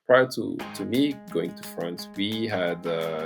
prior to me going to France, we had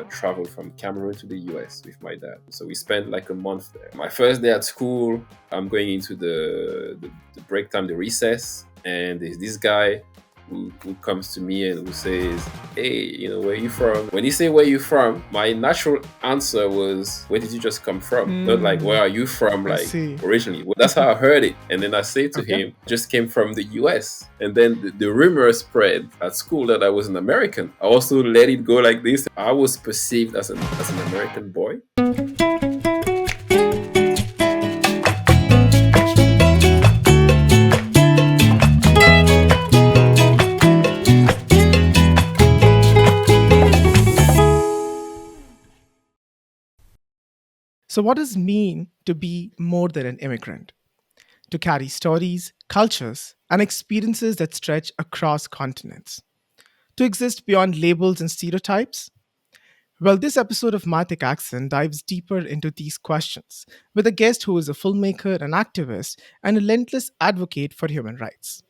traveled from Cameroon to the US with my dad. So we spent like a month there. My first day at school, I'm going into the break time, the recess, and there's this guy who comes to me and who says, "Hey, where you from?" When he say where you from, my natural answer was, "Where did you just come from?" Not like, "Where are you from?" I Like see. originally. Well, that's how I heard it. And then I say to Okay. him, "Just came from the US." And then the rumor spread at school that I was an American. I also let it go like this. I was perceived as an American boy. So, what does it mean to be more than an immigrant? To carry stories, cultures, and experiences that stretch across continents? To exist beyond labels and stereotypes? Well, this episode of My Thick Accent dives deeper into these questions with a guest who is a filmmaker, an activist, and a relentless advocate for human rights.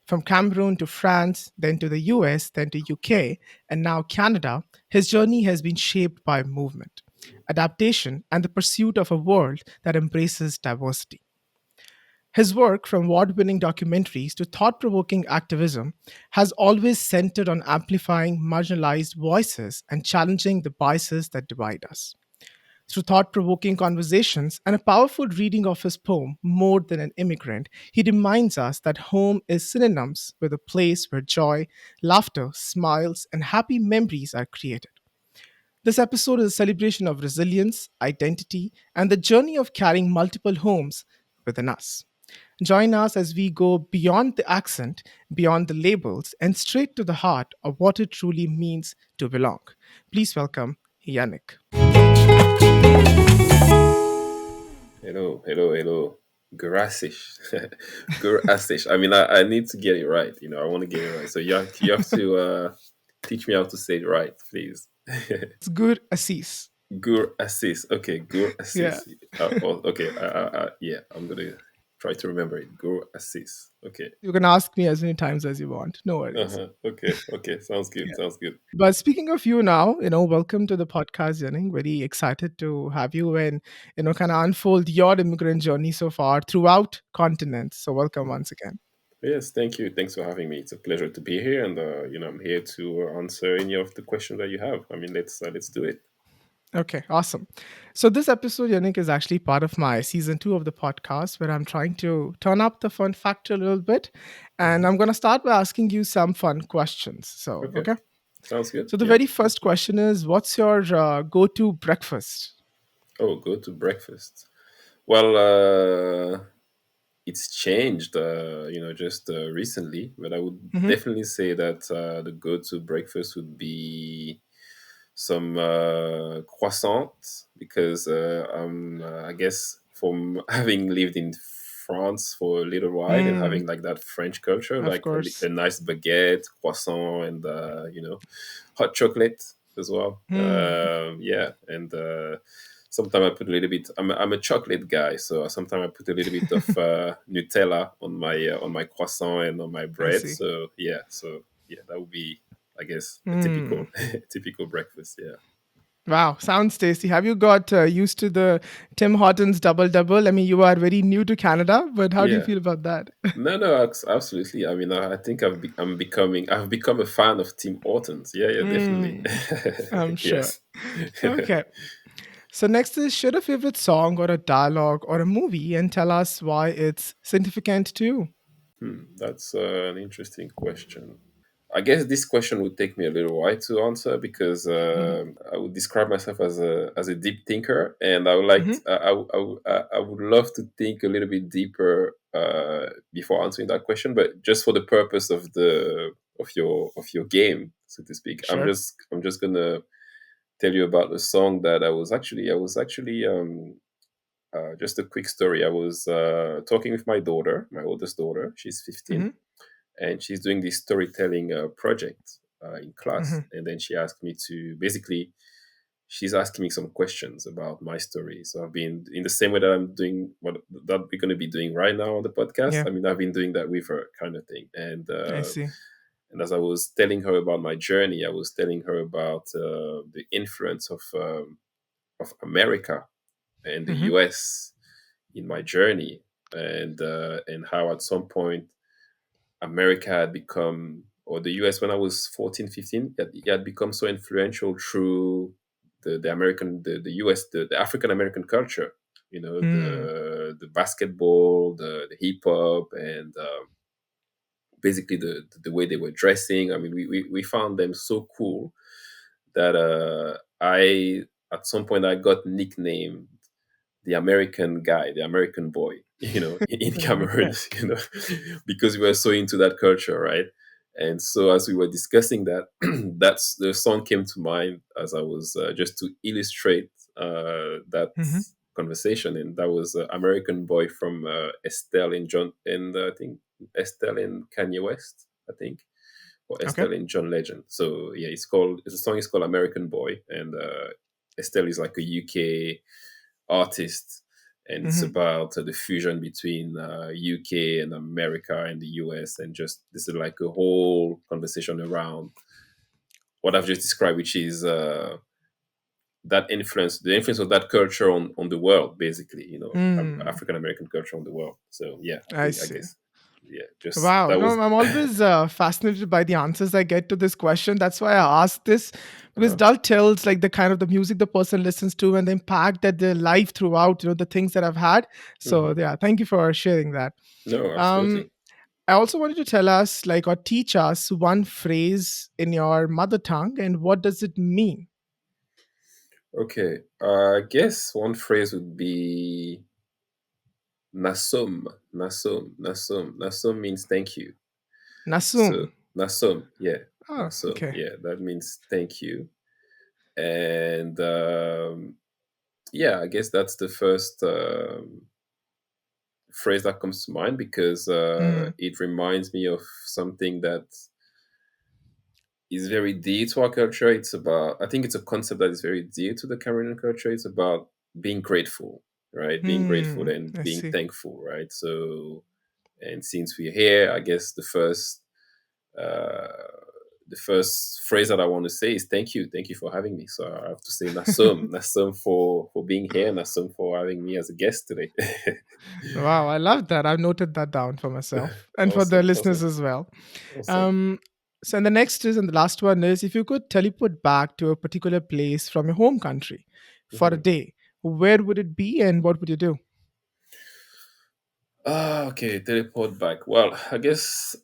From Cameroon to France, then to the US, then to UK, and now Canada, his journey has been shaped by movement, adaptation, and the pursuit of a world that embraces diversity. His work, from award winning documentaries to thought provoking activism, has always centered on amplifying marginalized voices and challenging the biases that divide us. Through thought provoking conversations and a powerful reading of his poem, More Than an Immigrant, he reminds us that home is synonymous with a place where joy, laughter, smiles, and happy memories are created. This episode is a celebration of resilience, identity, and the journey of carrying multiple homes within us. Join us as we go beyond the accent, beyond the labels, and straight to the heart of what it truly means to belong. Please welcome Yannick. Hello, hello, hello. Gurasish. Gurasish. I mean, I need to get it right. I want to get it right. So you have to teach me how to say it right, please. It's Gur Assis. Gur assist. Okay, Gur Yeah. assist. Okay, yeah, I'm gonna try to remember it. Gur assist. Okay. You can ask me as many times as you want. No worries. Okay. Okay. Sounds good. Yeah. Sounds good. But speaking of you now, welcome to the podcast, Yannick. Very excited to have you and, kind of unfold your immigrant journey so far throughout continents. So welcome Mhm. once again. Yes. Thank you. Thanks for having me. It's a pleasure to be here, and I'm here to answer any of the questions that you have. I mean, let's do it. Okay, awesome. So this episode, Yannick, is actually part of my season 2 of the podcast where I'm trying to turn up the fun factor a little bit. And Mhm. I'm going to start by asking you some fun questions. So, Okay. okay. Sounds good. So the Yeah. very first question is, what's your go-to breakfast? Oh, go to breakfast. Well, it's changed, just recently, but I would Hmm. definitely say that the go-to breakfast would be some croissant because I guess from having lived in France for a little while and Mm, having like that French culture, of like course. a nice baguette, croissant, and hot chocolate as well. Mm, Yeah, and sometimes I put a little bit. I'm a chocolate guy, so sometimes I put a little bit of Nutella on my croissant and on my I bread. see. So yeah, that would be, I guess, a Mm. typical typical breakfast. Yeah. Wow, sounds tasty. Have you got used to the Tim Hortons double double? I mean, you are very new to Canada, but how do you Yeah. feel about that? No, no, absolutely. I mean, I think I've become a fan of Tim Hortons. Yeah, yeah, definitely. Mm, I'm sure. Yes. Okay. So next is share a favorite song or a dialogue or a movie and tell us why it's significant to you. That's an interesting question. I guess this question would take me a little while to answer because Mhm. I would describe myself as a deep thinker, and I would like Mhm. I would love to think a little bit deeper before answering that question. But just for the purpose of your game, so to speak, Sure. I'm just gonna tell you about a song that I was actually just a quick story. I was talking with my daughter, my oldest daughter. She's 15, Mhm. and she's doing this storytelling project in class. Mhm. And then she asked me to basically, she's asking me some questions about my story. So I've been in the same way that I'm doing what that we're going to be doing right now on the podcast. Yeah, I mean, I've been doing that with her, kind of thing. And I see. And as I was telling her about my journey, I was telling her about the influence of America and the Mm-hmm. US in my journey, and how at some point America had become, or the US when I was 14, 15, it had become so influential through the American, the US, the African American culture, Mm. the basketball, the hip hop, and basically the way they were dressing. I mean, we found them so cool that at some point I got nicknamed the American guy, the American boy, in Cameroon, because we were so into that culture, right? And so as we were discussing that, that's the song came to mind as I was just to illustrate that Mm-hmm. conversation, and that was American Boy from Estelle in John, and I think Estelle in Kanye West, I think, or Okay. Estelle in John Legend. So yeah, the song is called American Boy, and Estelle is like a UK artist, and it's Mm-hmm. about the fusion between UK and America and the US, and just this is like a whole conversation around what I've just described, which is the influence of that culture on the world, basically, Mm. African American culture on the world. So yeah, I I see. guess, yeah, just Wow. that No, was. I'm always fascinated by the answers I get to this question. That's why I asked this, because Uh-huh. Dull tells like the kind of the music the person listens to and the impact that their life throughout, the things that I've had. So Hmm. yeah, thank you for sharing that. No, Um, absolutely. I also wanted to tell us like or teach us one phrase in your mother tongue and what does it mean? Okay, I guess one phrase would be nasum, nasum means thank you. So Nasum. nasum, yeah, Oh, nasum, okay. yeah, that means thank you. And yeah, I guess that's the first phrase that comes to mind, because Mm, it reminds me of something that is very dear to our culture. It's about, I think it's a concept that is very dear to the Cameroonian culture. It's about being grateful, right? Being grateful and I being see. thankful, right? So, and since we're here, I guess uh, the first phrase that I want to say is thank you for having me. So I have to say nasum for being here, nasum for having me as a guest today. Wow, I love that. I've noted that down for myself and for the Awesome, listeners awesome, as well. awesome. Um, so, and the next is, and the last one is, if you could teleport back to a particular place from your home country for a Mhm. day, where would it be and what would you do? Okay, teleport back. Well, I guess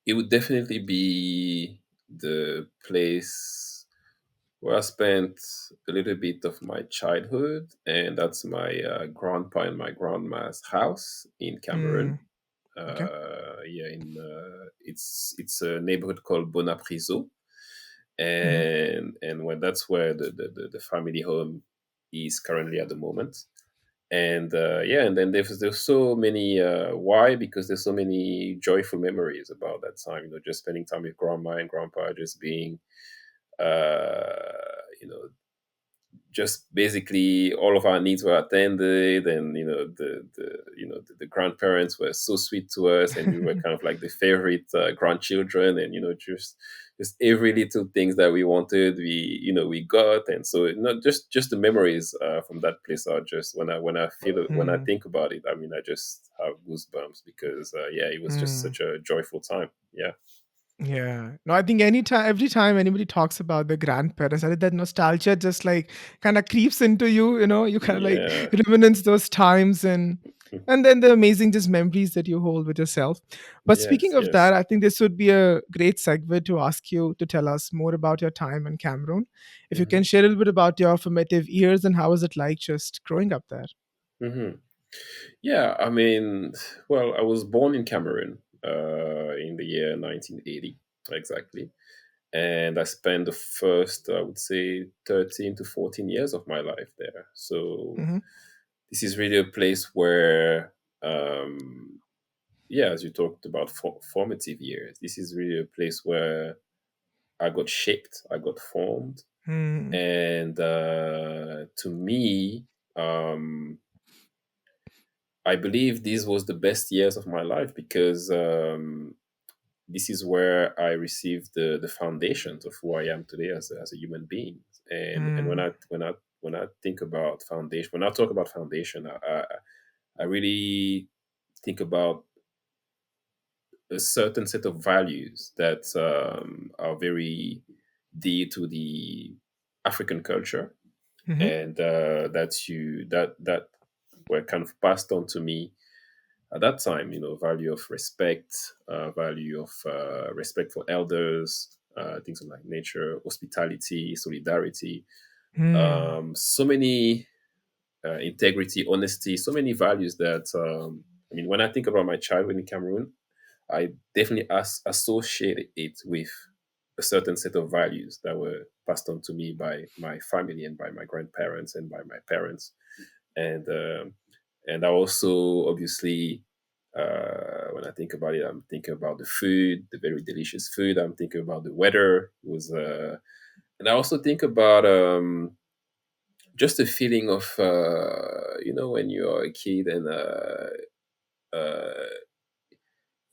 it would definitely be the place where I spent a little bit of my childhood, and that's my grandpa and my grandma's house in Hmm. Cameroon. Okay. Yeah, it's a neighborhood called Bonapriso, Hmm. and when that's where the family home is currently at the moment. And yeah, and then there's so many why, because there's so many joyful memories about that time, just spending time with grandma and grandpa, just being you know just basically all of our needs were attended, and the grandparents were so sweet to us, and we were kind of like the favorite grandchildren, and just every little things that we wanted, we got. And so not just the memories from that place are just, when I Hmm. think about it, I mean, I just have goosebumps, because yeah, it was just Hmm. such a joyful time. Yeah. Yeah. No, I think anytime, every time anybody talks about the grandparents, I think that nostalgia just like kind of creeps into you. You kind of like Yeah. reminisce those times and then the amazing just memories that you hold with yourself. But speaking Yes, of yes. that, I think this would be a great segue to ask you to tell us more about your time in Cameroon. If you can Hmm. share a little bit about your formative years and how was it like just growing up there? Hmm. Yeah, I mean, well, I was born in Cameroon in the year 1980, exactly. And I spent the first, I would say, 13 to 14 years of my life there. So Mm-hmm. this is really a place where, yeah, as you talked about formative years, this is really a place where I got shaped, I got formed. Mm-hmm. And to me, I believe these was the best years of my life, because this is where I received the foundations of who I am today as a human being. And Mm. when I think about foundation, when I talk about foundation, I really think about a certain set of values that are very dear to the African culture, Hmm. and that were kind of passed on to me at that time. You know, value of respect, value of respect for elders, things like nature, hospitality, solidarity. Mm. So many integrity, honesty, so many values that I mean, when I think about my childhood in Cameroon, I definitely associate it with a certain set of values that were passed on to me by my family and by my grandparents and by my parents. And I also obviously, when I think about it, I'm thinking about the food, the very delicious food. I'm thinking about the weather. It was, and I also think about just the feeling of when you are a kid and uh,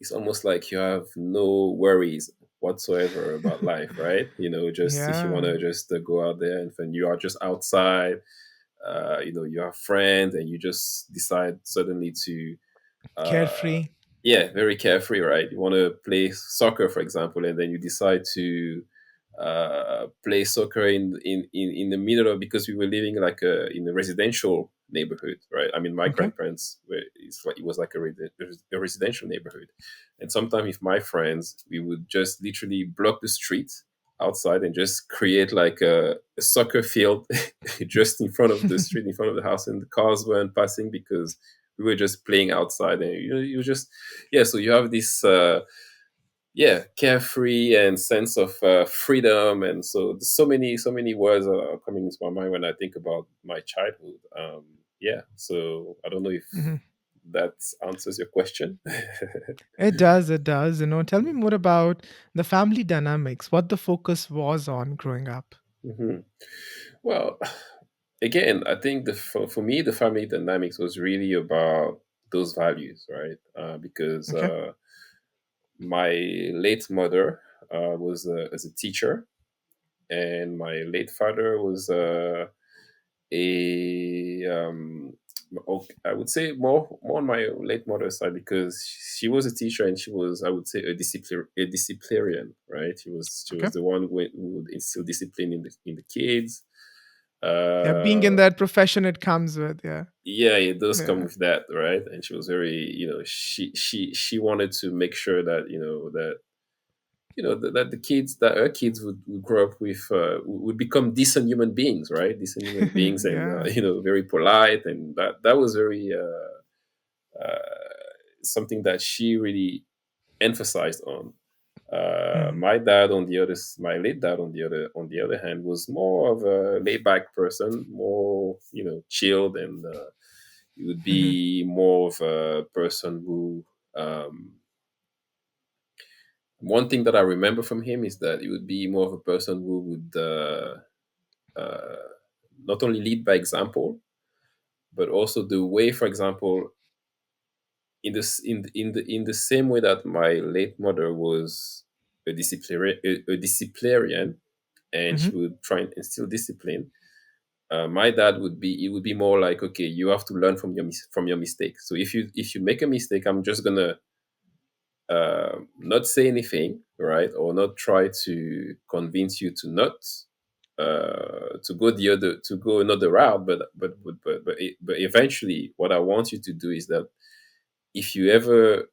it's almost like you have no worries whatsoever about life, right? You know, just if you want Yeah. to just go out there and then you are just outside, you have friends and you just decide suddenly to uh, Carefree. yeah, very carefree, right? You want to play soccer, for example, and then you decide to play soccer in the middle of, because we were living like in a residential neighborhood, right? I mean, my Okay. grandparents were, it was like a residential neighborhood, and sometimes with my friends, we would just literally block the street outside and just create like a soccer field just in front of the street, in front of the house, and the cars weren't passing because we were just playing outside. And you just, yeah, so you have this yeah, carefree and sense of freedom. And so there's so many words are coming into my mind when I think about my childhood. Yeah, so I don't know if Hmm. that answers your question. It does. It does. Tell me more about the family dynamics, what the focus was on growing up. Mhm. Well, again, I think for me the family dynamics was really about those values, right? Because Okay. my late mother was as a teacher, and my late father was a I would say more on my late mother's side, because she was a teacher and she was, I would say, a disciplinarian, right? She was Okay. the one who would instill discipline in the kids. Yeah. Being in Uh, that profession, it comes with. Yeah. yeah, it does come Yeah. with that, right? And she was very, she wanted to make sure that that the kids, that her kids would grow up with would become decent human beings, right? Decent human beings, and Yeah. very polite, and that was very something that she really emphasized on. Hmm. My late dad on the other hand was more of a laid back person, more chilled, and he would Hmm. be more of a person who um, one thing that I remember from him is that he would be more of a person who would uh, not only lead by example, but also the way, for example, in the same way that my late mother was a disciplinarian, and Hmm. she would try and instill discipline. My dad would be more like, okay, you have to learn from from your mistakes. So if you make a mistake, I'm just gonna not say anything, right, or not try to convince you to not to go another route, but eventually, what I want you to do is that if you ever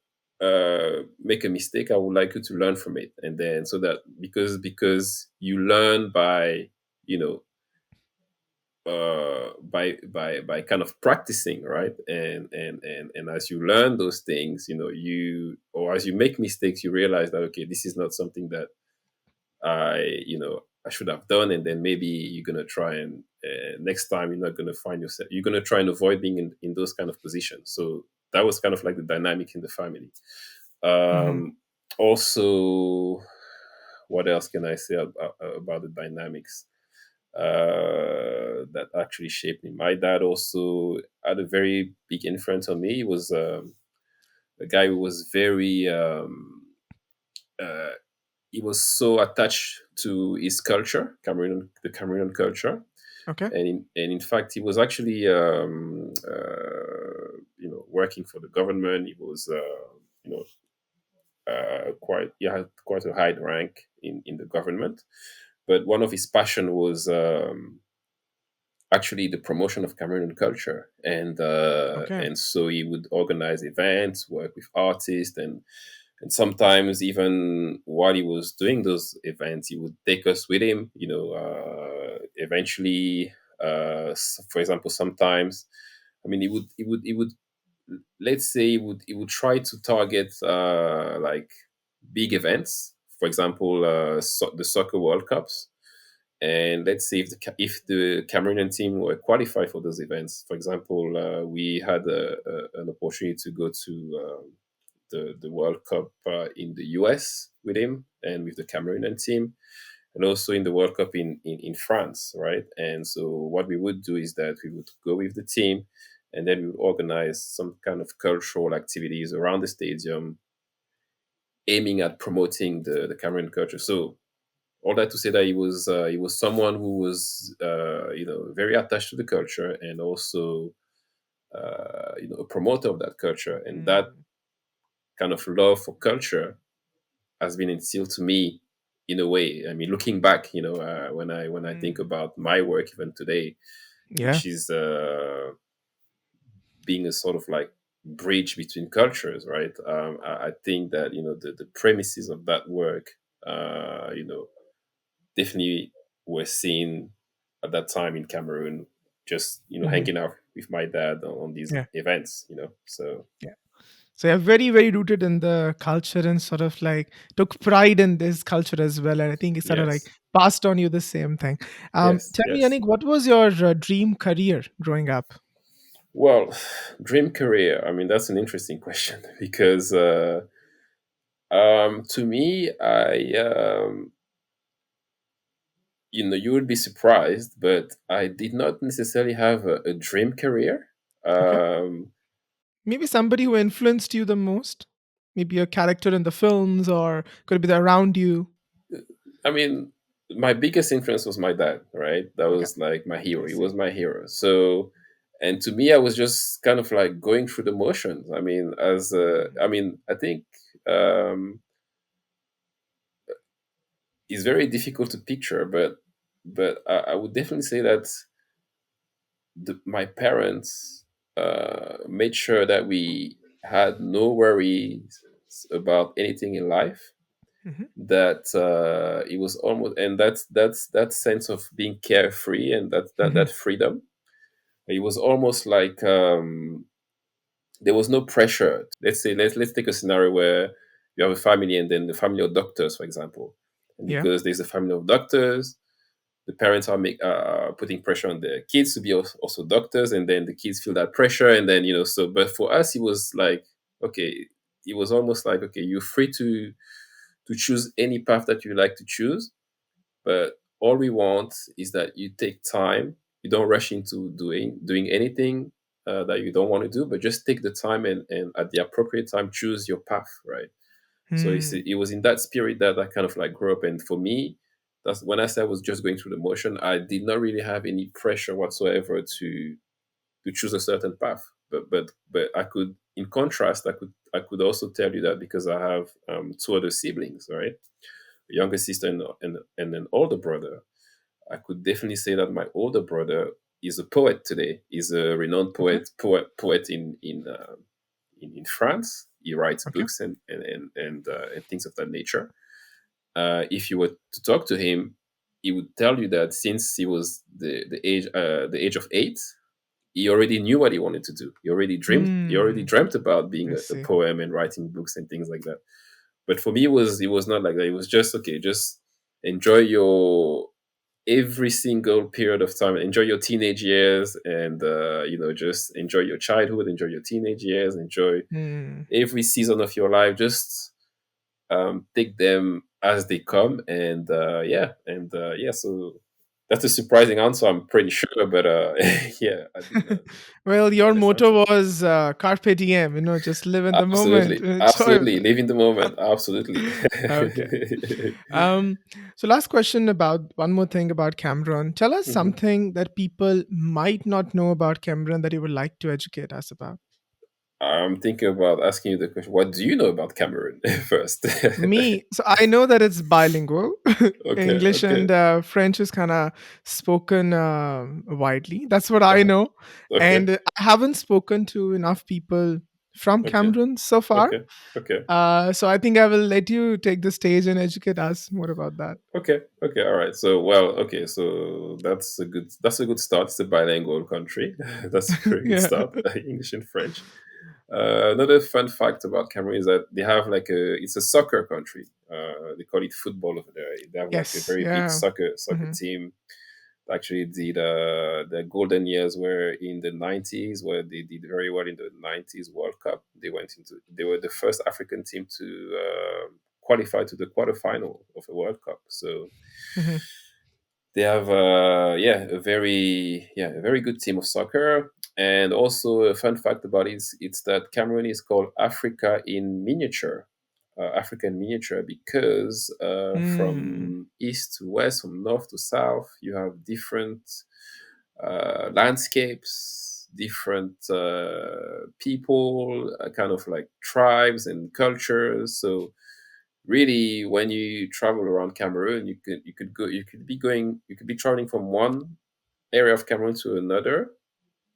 make a mistake, I would like you to learn from it, and then so that because you learn by you know by kind of practicing, right? And as you learn those things, or as you make mistakes, you realize that, okay, this is not something that I should have done. And then maybe you're gonna try and next time you're not gonna find yourself, you're gonna try and avoid being in those kind of positions. So that was kind of like the dynamic in the family. Hmm. Also, what else can I say about the dynamics that actually shaped me? My dad also had a very big influence on me. He was a guy who was very uh, he was so attached to his culture, the Cameroonian culture, Okay. and in fact, he was actually working for the government. He was you know quite he had quite a high rank in the government, but one of his passion was actually the promotion of Cameroonian culture, Okay. and so he would organize events, work with artists, and sometimes even while he was doing those events, he would take us with him. Eventually, for example, sometimes, I mean, he would let's say he would try to target like big events, for example, the soccer World Cups, and let's see if the Cameroonian team were qualified for those events. For example, we had an opportunity to go to the World Cup in the US with him and with the Cameroonian team, and also in the World Cup in France, right? And so what we would do is that we would go with the team, and then we would organize some kind of cultural activities around the stadium, aiming at promoting the Cameroon culture. So all that to say that he was someone who was very attached to the culture, and also a promoter of that culture, and that Mm. kind of love for culture has been instilled to me in a way. I mean, looking back, when I think Mm. about my work even today, Yeah. which is being a sort of like bridge between cultures, right? I think that the premises of that work, definitely were seen at that time in Cameroon, just Hmm. hanging out with my dad on these Yeah. events. So Yeah. So you're very, very rooted in the culture and sort of like took pride in this culture as well. And I think it sort of like yes, passed on you the same thing. yes, Tell me, yes. Yannick, what was your dream career growing up? Well, dream career. I mean, that's an interesting question because to me, you would be surprised, but I did not necessarily have a dream career. Okay. Um, Maybe somebody who influenced you the most? Maybe a character in the films or could it be around you? I mean, my biggest influence was my dad, right? That Okay. was like my I hero. He was see. my hero. So, and to me, I was just kind of like going through the motions. I mean, I think um, it's very difficult to picture, but I would definitely say that my parents made sure that we had no worries about anything in life, Hmm. that it was almost, and that's that sense of being carefree, and that Hmm. freedom, it was almost like there was no pressure. Let's say let's take a scenario where you have a family, and then the family of doctors, for example, and Yeah. because there's a family of doctors, the parents are putting pressure on their kids to be also doctors, and then the kids feel that pressure, and then so, but for us it was like, okay, it was almost like, okay, you're free to choose any path that you like to choose, but all we want is that you take time. You don't rush into doing anything that you don't want to do, but just take the time, and at the appropriate time choose your path, right? So Hmm. it was in that spirit that I kind of like grew up. And for me, that's when I said I was just going through the motion. I did not really have any pressure whatsoever to choose a certain path. But I could, in contrast, I could also tell you that because I have two other siblings, right? A younger sister and an older brother. I could definitely say that my older brother is a poet today. He's a renowned Okay. poet in France. He writes Okay. books and things of that nature. If you were to talk to him, he would tell you that since he was the age of 8, he already knew what he wanted to do. He already Hmm. dreamt about being I a see. poem and writing books and things like that. But for me, it was not like that. It was just, okay, just enjoy your every single period of time. Enjoy your teenage years, and just enjoy your childhood, enjoy your teenage years, enjoy Hmm. every season of your life. Just take them as they come, and yeah, and yeah. So That's a surprising answer, I'm pretty sure, but yeah, I didn't Well, your understand it. motto was carpe diem, just live in the moment, Absolutely, enjoy. absolutely, live in the moment. Absolutely. Okay. Um, so last question about one more thing about Cameron. Tell us Mhm. something that people might not know about Cameron that you would like to educate us about. I'm thinking about asking you the question. What do you know about Cameroon first? Me, so I know that it's bilingual. Okay, English okay, and French is kind of spoken widely. That's what I uh-huh. know. Okay, And I haven't spoken to enough people from okay, Cameroon so far. okay, okay, So I think I will let you take the stage and educate us more about that. okay, okay. All right. So, well, okay. So that's a good start. It's a bilingual country. That's a very good Yeah. start. English and French. Another fun fact about Cameroon is that they have like it's a soccer country. They call it football over there. They have like a Yes. very big Yeah. soccer Hmm. team. Actually, did the golden years were in the 90s, where they did very well in the 90s World Cup. They were the first African team to qualify to the quarterfinal of a World Cup. So Hmm. they have a very good team of soccer. And also a fun fact about it is it's that Cameroon is called Africa in miniature. Africa in miniature because Mm. from east to west, from north to south, you have different landscapes, different people, kind of like tribes and cultures. So really, when you travel around Cameroon, you could be traveling from one area of Cameroon to another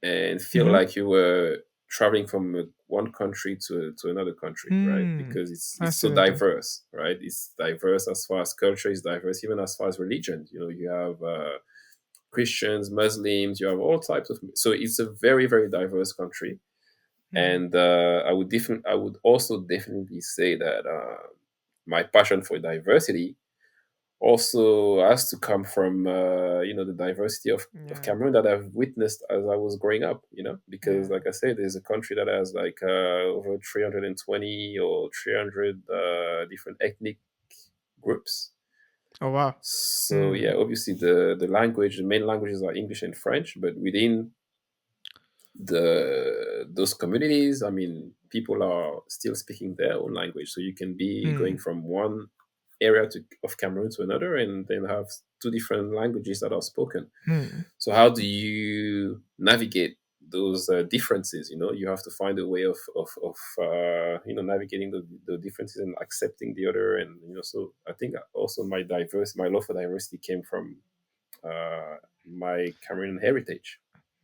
and feel Hmm. like you were traveling from one country to another country, right? Hmm. Because it's so Fascinating. diverse, right? It's diverse as far as culture, it's diverse even as far as religion. You have Christians, Muslims, you have all types of. So it's a very very diverse country, Hmm. and I would also definitely say that my passion for diversity also has to come from the diversity of Yeah. Cameroon that I've witnessed as I was growing up. Because Yeah. like I said, there's a country that has like over 320 or 300 different ethnic groups. Oh wow. So Hmm. yeah, obviously the main languages are English and French, but within those communities, I mean, people are still speaking their own language. So you can be going Hmm. from one area of Cameroon to another, and then have two different languages that are spoken. Hmm. So how do you navigate those differences? You have to find a way of navigating the differences and accepting the other. And so I think also my love for diversity came from uh, my Cameroon heritage.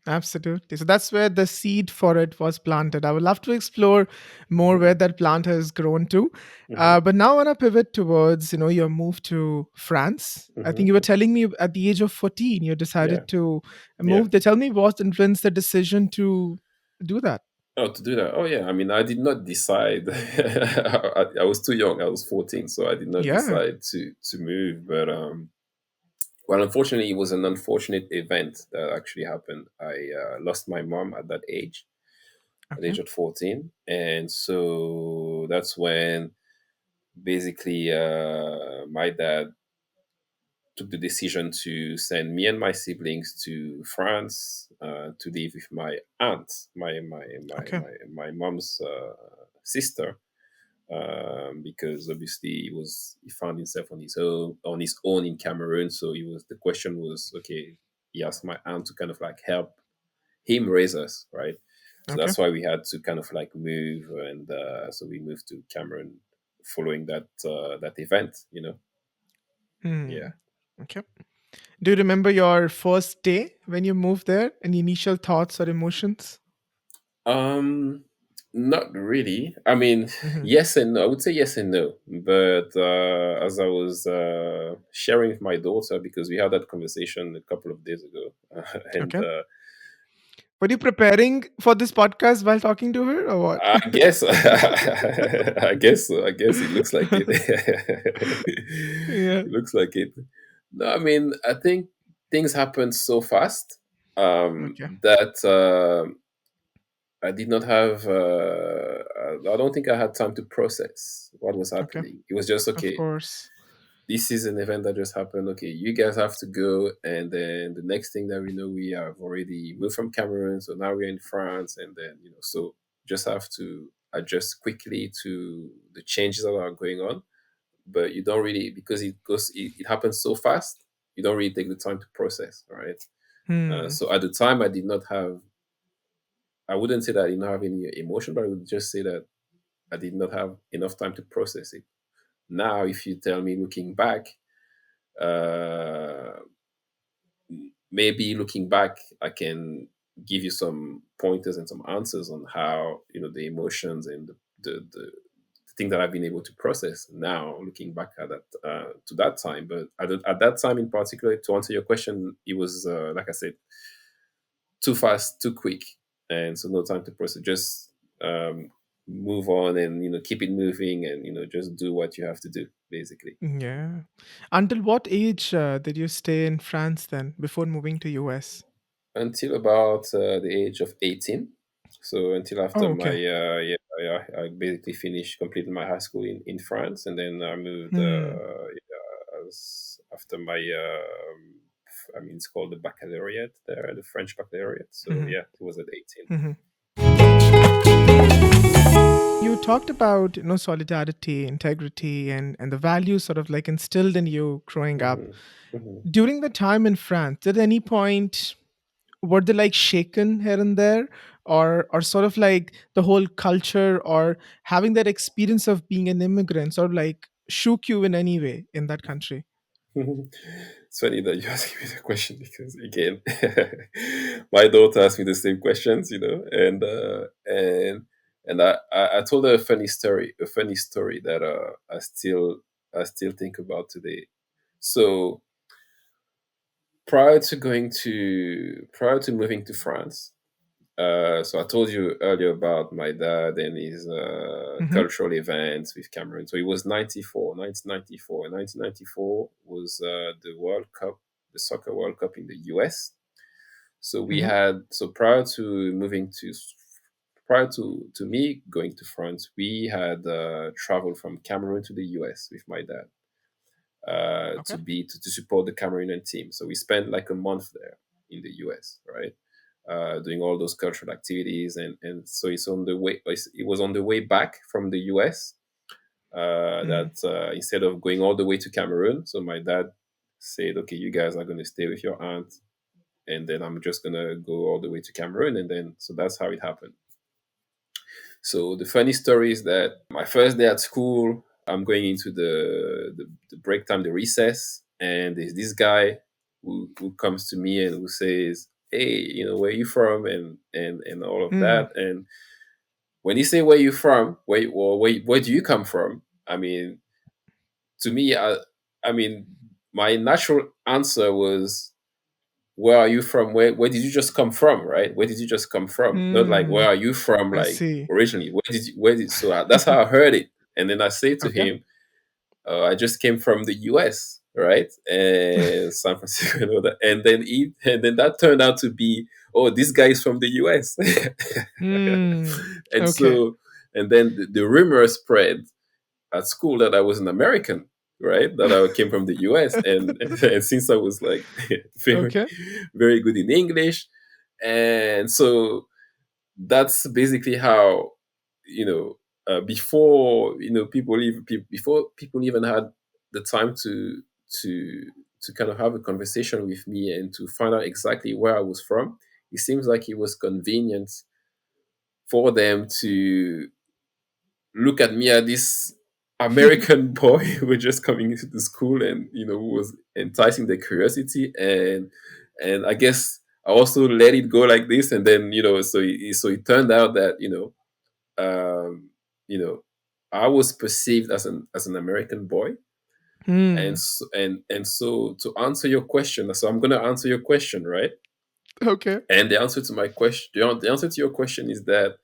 Absolutely. So that's where the seed for it was planted. I would love to explore more where Hmm. that plant has grown to. Hmm. But now I want to pivot towards, your move to France. I think you were Hmm. telling me at the age of 14, you Yeah. decided to Yeah. move there. Tell me what influenced the decision to do that. Oh, to do that. Oh, yeah. I mean, I did not decide. I was too young. I was 14, so I did not Yeah. decide to move. But well, unfortunately, it was an unfortunate event that actually happened. I lost my mom at that age, at the Okay. age of 14, and so that's when basically my dad took the decision to send me and my siblings to France to live with my aunt, Okay. my mom's sister, because obviously he found himself on his own in Cameroon. So the question was, okay, he asked my aunt to kind of like help him raise us, right? So Okay. that's why we had to kind of like move, and so we moved to Cameroon following that event. Yeah. Hmm. Okay. Do you remember your first day when you moved there? Any initial thoughts or emotions? Um, Not really. I mean, Hmm. yes and no. I would say yes and no. But as I was sharing with my daughter, because we had that conversation a couple of days ago, and Okay. Were you preparing for this podcast while talking to her or what? I guess, I guess, so. I guess it looks like it. Yeah. It looks like it. No, I mean, I think things happened so fast Okay. that I did not have. I don't think I had time to process what was Okay. happening. It was just Of okay. course. this is an event that just happened. Okay, you guys have to go, and then the next thing that we know, we have already moved from Cameroon, so now we're in France, and then so just have to adjust quickly to the changes that are going on. But you don't really, because it happens so fast. You don't really take the time to process, right? Hmm. So at the time, I did not have. I wouldn't say that I did not have any emotion, but I would just say that I did not have enough time to process it. Now, if you tell me looking back, uh, maybe looking back, I can give you some pointers and some answers on how the emotions and the thing that I've been able to process now, looking back at that to that time. But at that time in particular, to answer your question, it was like I said, too fast, too quick, and so no time to process. Just um, move on and keep it moving, and just do what you have to do, basically. Yeah. Until what age did you stay in France then before moving to US? Until about the age of 18. So until after Oh, my okay. yeah, I basically finished completing my high school in France, and then I moved Hmm. after my I mean, it's called the baccalaureate there, the French baccalaureate. So Hmm. yeah, it was at 18. Hmm. You talked about solidarity, integrity, and the values sort of like instilled in you growing up. Hmm. Hmm. During the time in France, at any point were they like shaken here and there, or sort of like the whole culture or having that experience of being an immigrant sort of like shook you in any way in that country? It's funny that you ask me the question because again, my daughter asked me the same questions, and I told her a funny story that I still think about today. So prior to moving to France, so I told you earlier about my dad and his Hmm. cultural events with Cameroon. So it was 1994. 1994 was the World Cup, the soccer World Cup in the US. So we Hmm. had, so prior to me going to France, we had traveled from Cameroon to the US with my dad Okay. to support the Cameroonian team. So we spent like a month there in the US, right? Doing all those cultural activities, and so it was on the way back from the US Mm. that instead of going all the way to Cameroon, so my dad said, okay, you guys are going to stay with your aunt, and then I'm just going to go all the way to Cameroon, and then so that's how it happened. So the funny story is that my first day at school, I'm going into the break time, the recess, and there's this guy who comes to me and who says, "Hey, where you from?" and all of Mm. that. And when you say where you from, where do you come from? I mean, to me, I mean, my natural answer was, where are you from? Where did you just come from? Right? Where did you just come from? Not like, where Mm. are you from? I Like, see. originally, so that's how I heard it. And then I say to Okay. him, I just came from the US, right? And San Francisco and all that. And then that turned out to be, oh, this guy is from the US. Hmm. And Okay. so, and then the rumor spread at school that I was an American, right? That I came from the US. And since I was like very, Okay. very good in English. And so that's basically how, before, before people even had the time to, to kind of have a conversation with me and to find out exactly where I was from, it seems like it was convenient for them to look at me as this American boy who was just coming into the school and who was enticing their curiosity, and I guess I also let it go like this, and then so it turned out that um, you know I was perceived as an American boy, Hmm. and so to answer your question, so I'm gonna answer your question, right? Okay. And the answer to your question is that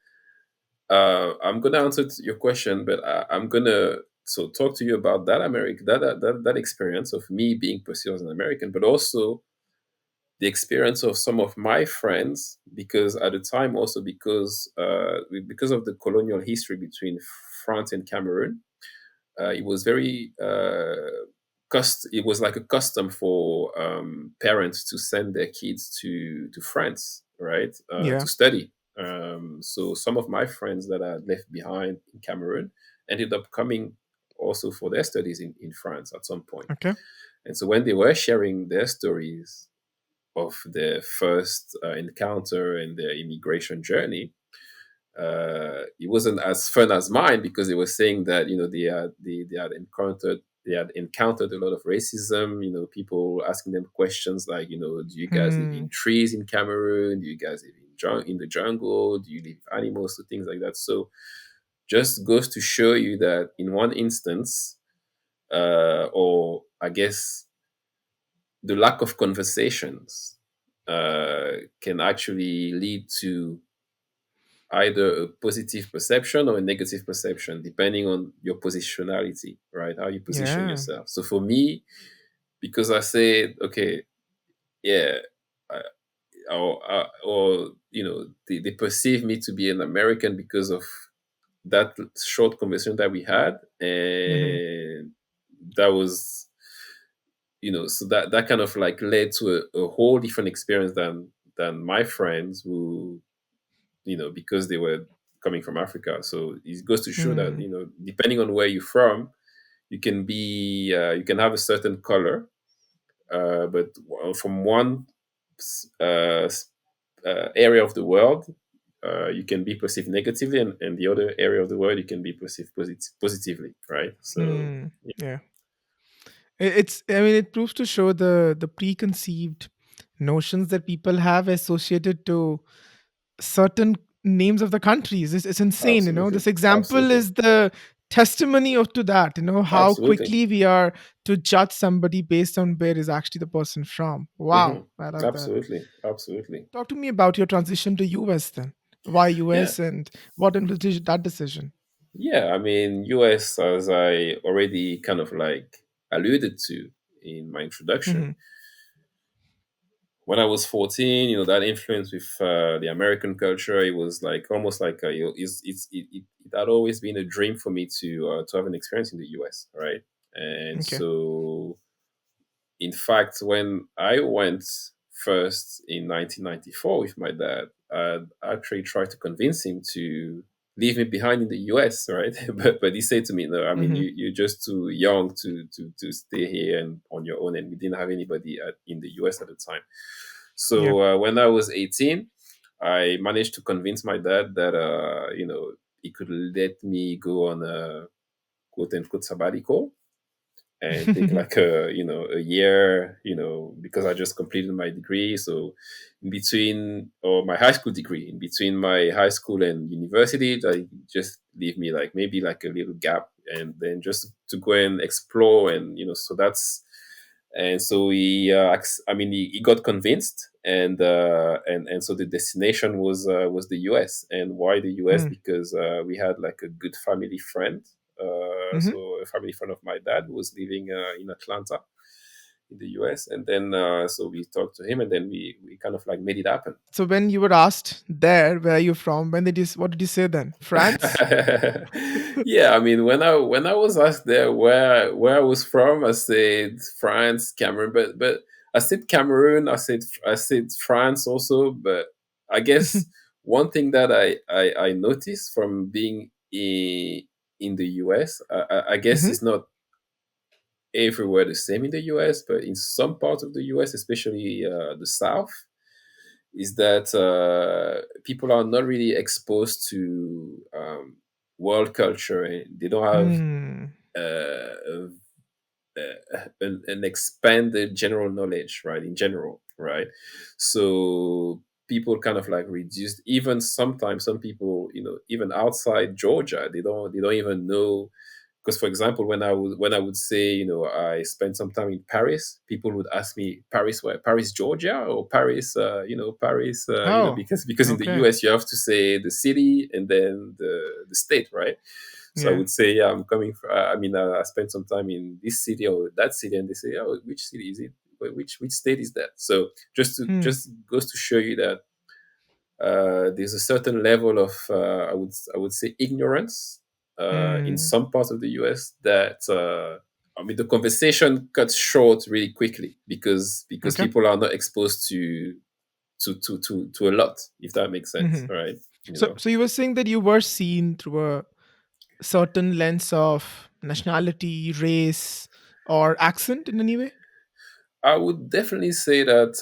I'm gonna answer to your question, but I'm gonna so talk to you about that that experience of me being perceived as an American, but also the experience of some of my friends, because at the time also because of the colonial history between France and Cameroon, it was very it was like a custom for parents to send their kids to France, right, Yeah. to study. So some of my friends that I left behind in Cameroon ended up coming also for their studies in France at some point. Okay. And so when they were sharing their stories of their first encounter and their immigration journey, it wasn't as fun as mine because they were saying that they had encountered a lot of racism. People asking them questions like, do you guys live Hmm. in trees in Cameroon? Do you guys live in the jungle? Do you live with animals? So things like that. So just goes to show you that in one instance, or I guess the lack of conversations can actually lead to either a positive perception or a negative perception, depending on your positionality, right? How you position Yeah. yourself. So for me, because I said, okay, yeah, I, or they perceive me to be an American because of that short conversation that we had, Hmm. and that was, so that kind of like led to a whole different experience than my friends who, because they were coming from Africa. So it goes to show that, Hmm. depending on where you're from, you can have a certain color, but from one uh, area of the world, you can be perceived negatively, and the other area of the world you can be perceived positively, right? So Hmm. yeah, Yeah. It's, I mean, it proves to show the preconceived notions that people have associated to certain names of the countries. It's insane, absolutely, this example absolutely, is the testimony of to that, how absolutely. quickly we are to judge somebody based on where is actually the person from. Wow, Hmm. I love that. Absolutely, absolutely. Talk to me about your transition to US then. Why Yeah. US and what influenced that decision? Yeah, I mean, US, as I already kind of like alluded to in my introduction, Hmm. when I was 14, that influence with the American culture, it was like almost like it had always been a dream for me to have an experience in the US, right? And Okay. so in fact, when I went first in 1994 with my dad, I actually tried to convince him to leave me behind in the US, right? But he said to me, "No, I mean Hmm. you're just too young to stay here and on your own." And we didn't have anybody in the US at the time. Yeah. So when I was 18, I managed to convince my dad that he could let me go on a quote unquote sabbatical and take like a year, because I just completed my degree. So in between, or my high school degree, in between my high school and university, like just leave me like maybe like a little gap, and then just to go and explore. And so that's, and so he got convinced, and so the destination was the US. And why the US? Mm. Because we had like a good family friend, Hmm. so a family friend of my dad who was living in Atlanta in the US. And then so we talked to him, and then we kind of like made it happen. So when you were asked there, where are you from? What did you say then? France? Yeah, I mean, when I was asked there where I was from, I said France, Cameroon, but I said Cameroon, I said France also. But I guess one thing that I noticed from being in the US, I guess Hmm. it's not everywhere the same in the US, but in some parts of the US, especially the South, is that people are not really exposed to world culture, and they don't have Mm. an expanded general knowledge, right? In general, right? So people kind of like reduced. Even sometimes, some people, even outside Georgia, they don't even know. Because, for example, when I would say, I spent some time in Paris, people would ask me, Paris where? Paris, Georgia, or Paris, Paris, Oh, because in the okay. US you have to say the city and then the state, right? So I Yeah. would say, yeah, I'm coming from. I mean, I spent some time in this city or that city, and they say, oh, which city is it? Which state is that? So Hmm. just goes to show you that there's a certain level of I would say ignorance in Hmm. some parts of the U.S. that I mean, the conversation cuts short really quickly because Okay. people are not exposed to a lot, if that makes sense, Hmm. right? You So, know, so you were saying that you were seen through a certain lens of nationality, race, or accent in any way? I would definitely say that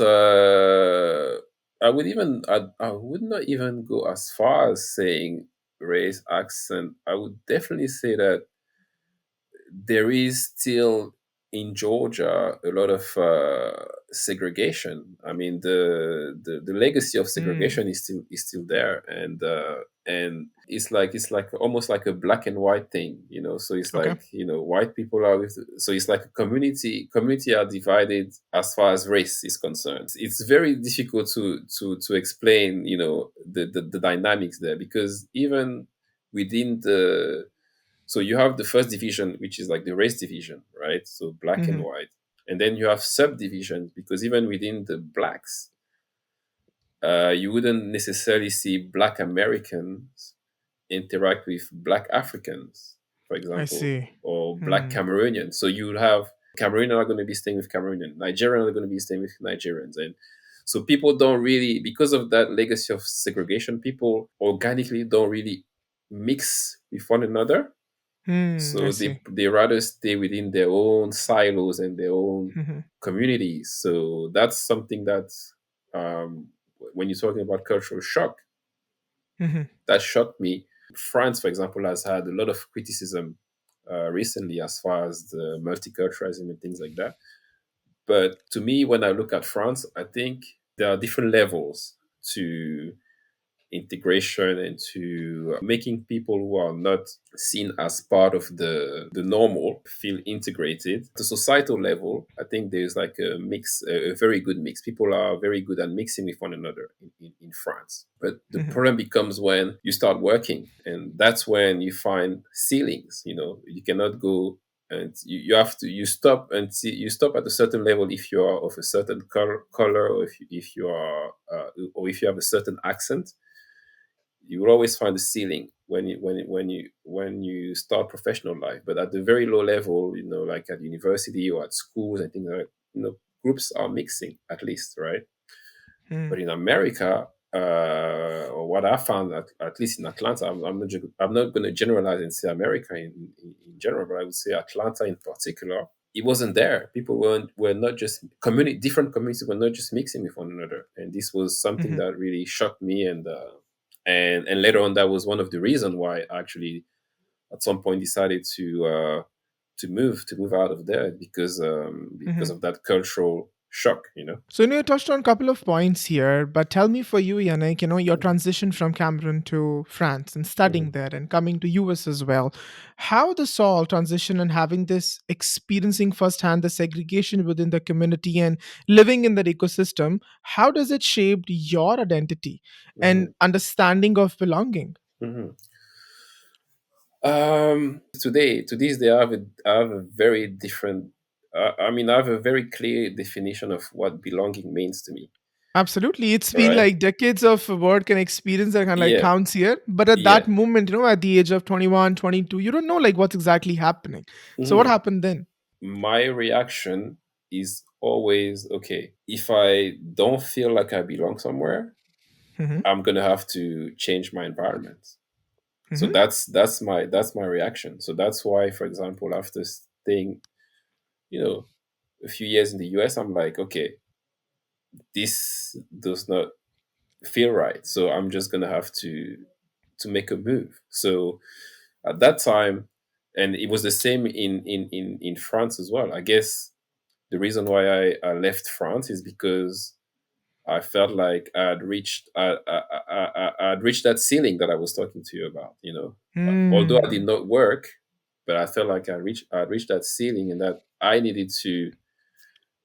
I would not even go as far as saying race accent. I would definitely say that there is still in Georgia a lot of segregation. I mean, the legacy of Hmm. segregation is still there, and it's like almost like a black and white thing, you know. So it's Okay. like, you know, white people are with, so it's like a community are divided as far as race is concerned. It's very difficult to explain, you know, the dynamics there, because even within the, so you have the first division, which is like the race division, right? So black and Hmm. white. And then you have subdivisions, because even within the blacks, you wouldn't necessarily see black Americans interact with black Africans, for I example, see. or black Hmm. Cameroonians. So you would have Cameroonians are going to be staying with Cameroonians, Nigerians are going to be staying with Nigerians. And so people don't really, because of that legacy of segregation, people organically don't really mix with one another, Hmm. I so see. they rather stay within their own silos and their own Hmm. communities. So that's something that, um, when you're talking about cultural shock, Hmm. that shocked me. France, for example, has had a lot of criticism recently as far as the multiculturalism and things like that. But to me, when I look at France, I think there are different levels to integration and to making people who are not seen as part of the normal feel integrated. At the societal level, I think there's like a mix, a very good mix. People are very good at mixing with one another in France. But the Hmm. problem becomes when you start working, and that's when you find ceilings. You know, you cannot go, and you have to, you stop and see, you stop at a certain level if you are of a certain color, or if you are or if you have a certain accent. You will always find the ceiling when you start professional life. But at the very low level, you know, like at university or at schools and things like that, you know, groups are mixing at least, right? Hmm. But in America, or what I found, at least in Atlanta, I'm not going to generalize and say America in general, but I would say Atlanta in particular, it wasn't there. People were not just different communities were not just mixing with one another, and this was something Hmm. that really shocked me. And later on, that was one of the reasons why I actually at some point decided to move out of there, because Hmm. of that cultural shock, you know. So, you touched on a couple of points here, but tell me for you, Yannick, your transition from Cameroon to France and studying Mhm. there and coming to US as well, how the all transition and having this experiencing firsthand the segregation within the community and living in that ecosystem, how does it shape your identity and Mhm. understanding of belonging? Mhm. To this day, I have a very different. I mean, I have a very clear definition of what belonging means to me. Absolutely. It's been Right? like decades of work and experience that kind of like Yeah. counts here. But at Yeah. that moment, at the age of 21, 22, you don't know like what's exactly happening. So what Mhm. happened then? My reaction is always okay. If I don't feel like I belong somewhere, Hmm. I'm gonna have to change my environment. So Hmm. that's my reaction. So that's why, for example, after staying, you know, a few years in the US, I'm like, okay, this does not feel right. So I'm just gonna have to make a move. So at that time, and it was the same in France as well. I guess the reason why I left France is because I felt like I'd reached that ceiling that I was talking to you about. You know, although I did Hmm. not work, but I felt like I reached that ceiling, and that I needed to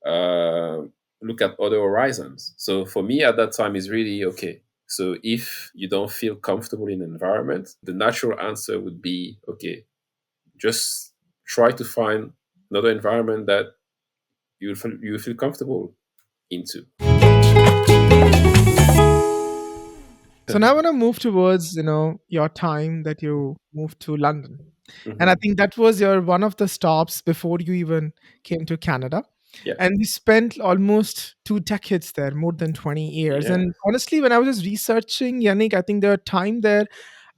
uh, look at other horizons. So for me at that time is really okay. So if you don't feel comfortable in an environment, the natural answer would be okay, just try to find another environment that you feel comfortable into. So now I want to move towards, your time that you moved to London. And I Hmm. think that was your one of the stops before you even came to Canada. Yeah. And you spent almost 2 decades there, more than 20 years. Yeah. And honestly, when I was just researching, Yannick, I think there were time there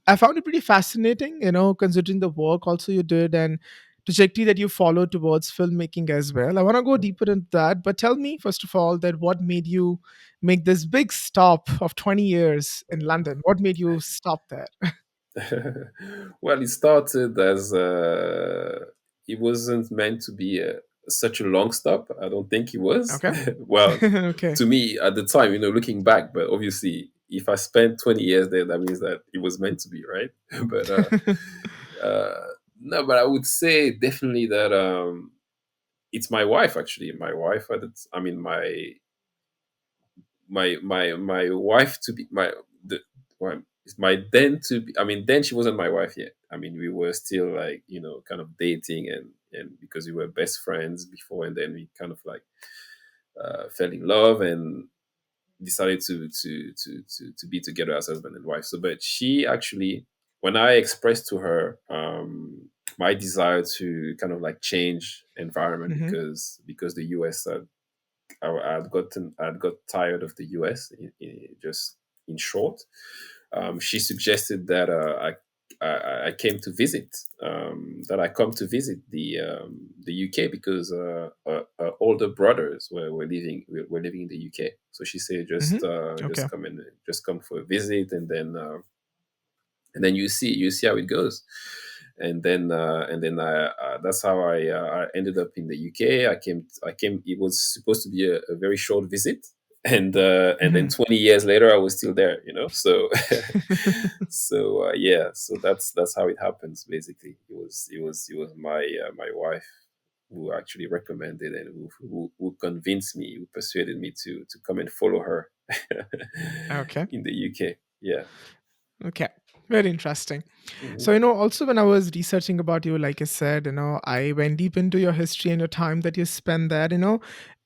I found it pretty fascinating, considering the work also you did and trajectory that you followed towards filmmaking as well. I want to go deeper into that, but tell me first of all that what made you make this big stop of 20 years in London? What made you stop there? Well, it started as it wasn't meant to be such a long stop. I don't think it was. Okay. Well, Okay. to me at the time, looking back, but obviously, if I spent 20 years there, that means that it was meant to be, right? But uh, no, but I would say definitely that it's my wife actually. My wife, I mean, my wife to be the well, my then to be, I mean, then she wasn't my wife yet. I mean, we were still like, kind of dating, and because we were best friends before, and then we kind of like fell in love and decided to be together as husband and wife. So but she actually, when I expressed to her my desire to kind of like change environment, Hmm. because the US I'd got tired of the US. Just in short, she suggested that I came to visit, that I come to visit the UK, because older brothers were living in the UK. So she said, Hmm. just Okay. come and just come for a visit, and then you see how it goes. And then that's how I ended up in the UK. I came it was supposed to be a very short visit, and then Hmm. 20 years later I was still there, so yeah, so that's how it happens. Basically, it was my wife who actually recommended, and who convinced me, who persuaded me to come and follow her Okay. in the UK. Yeah. Okay. Very interesting. Hmm. So, also when I was researching about you, like I said, I went deep into your history and your time that you spent there, Hmm.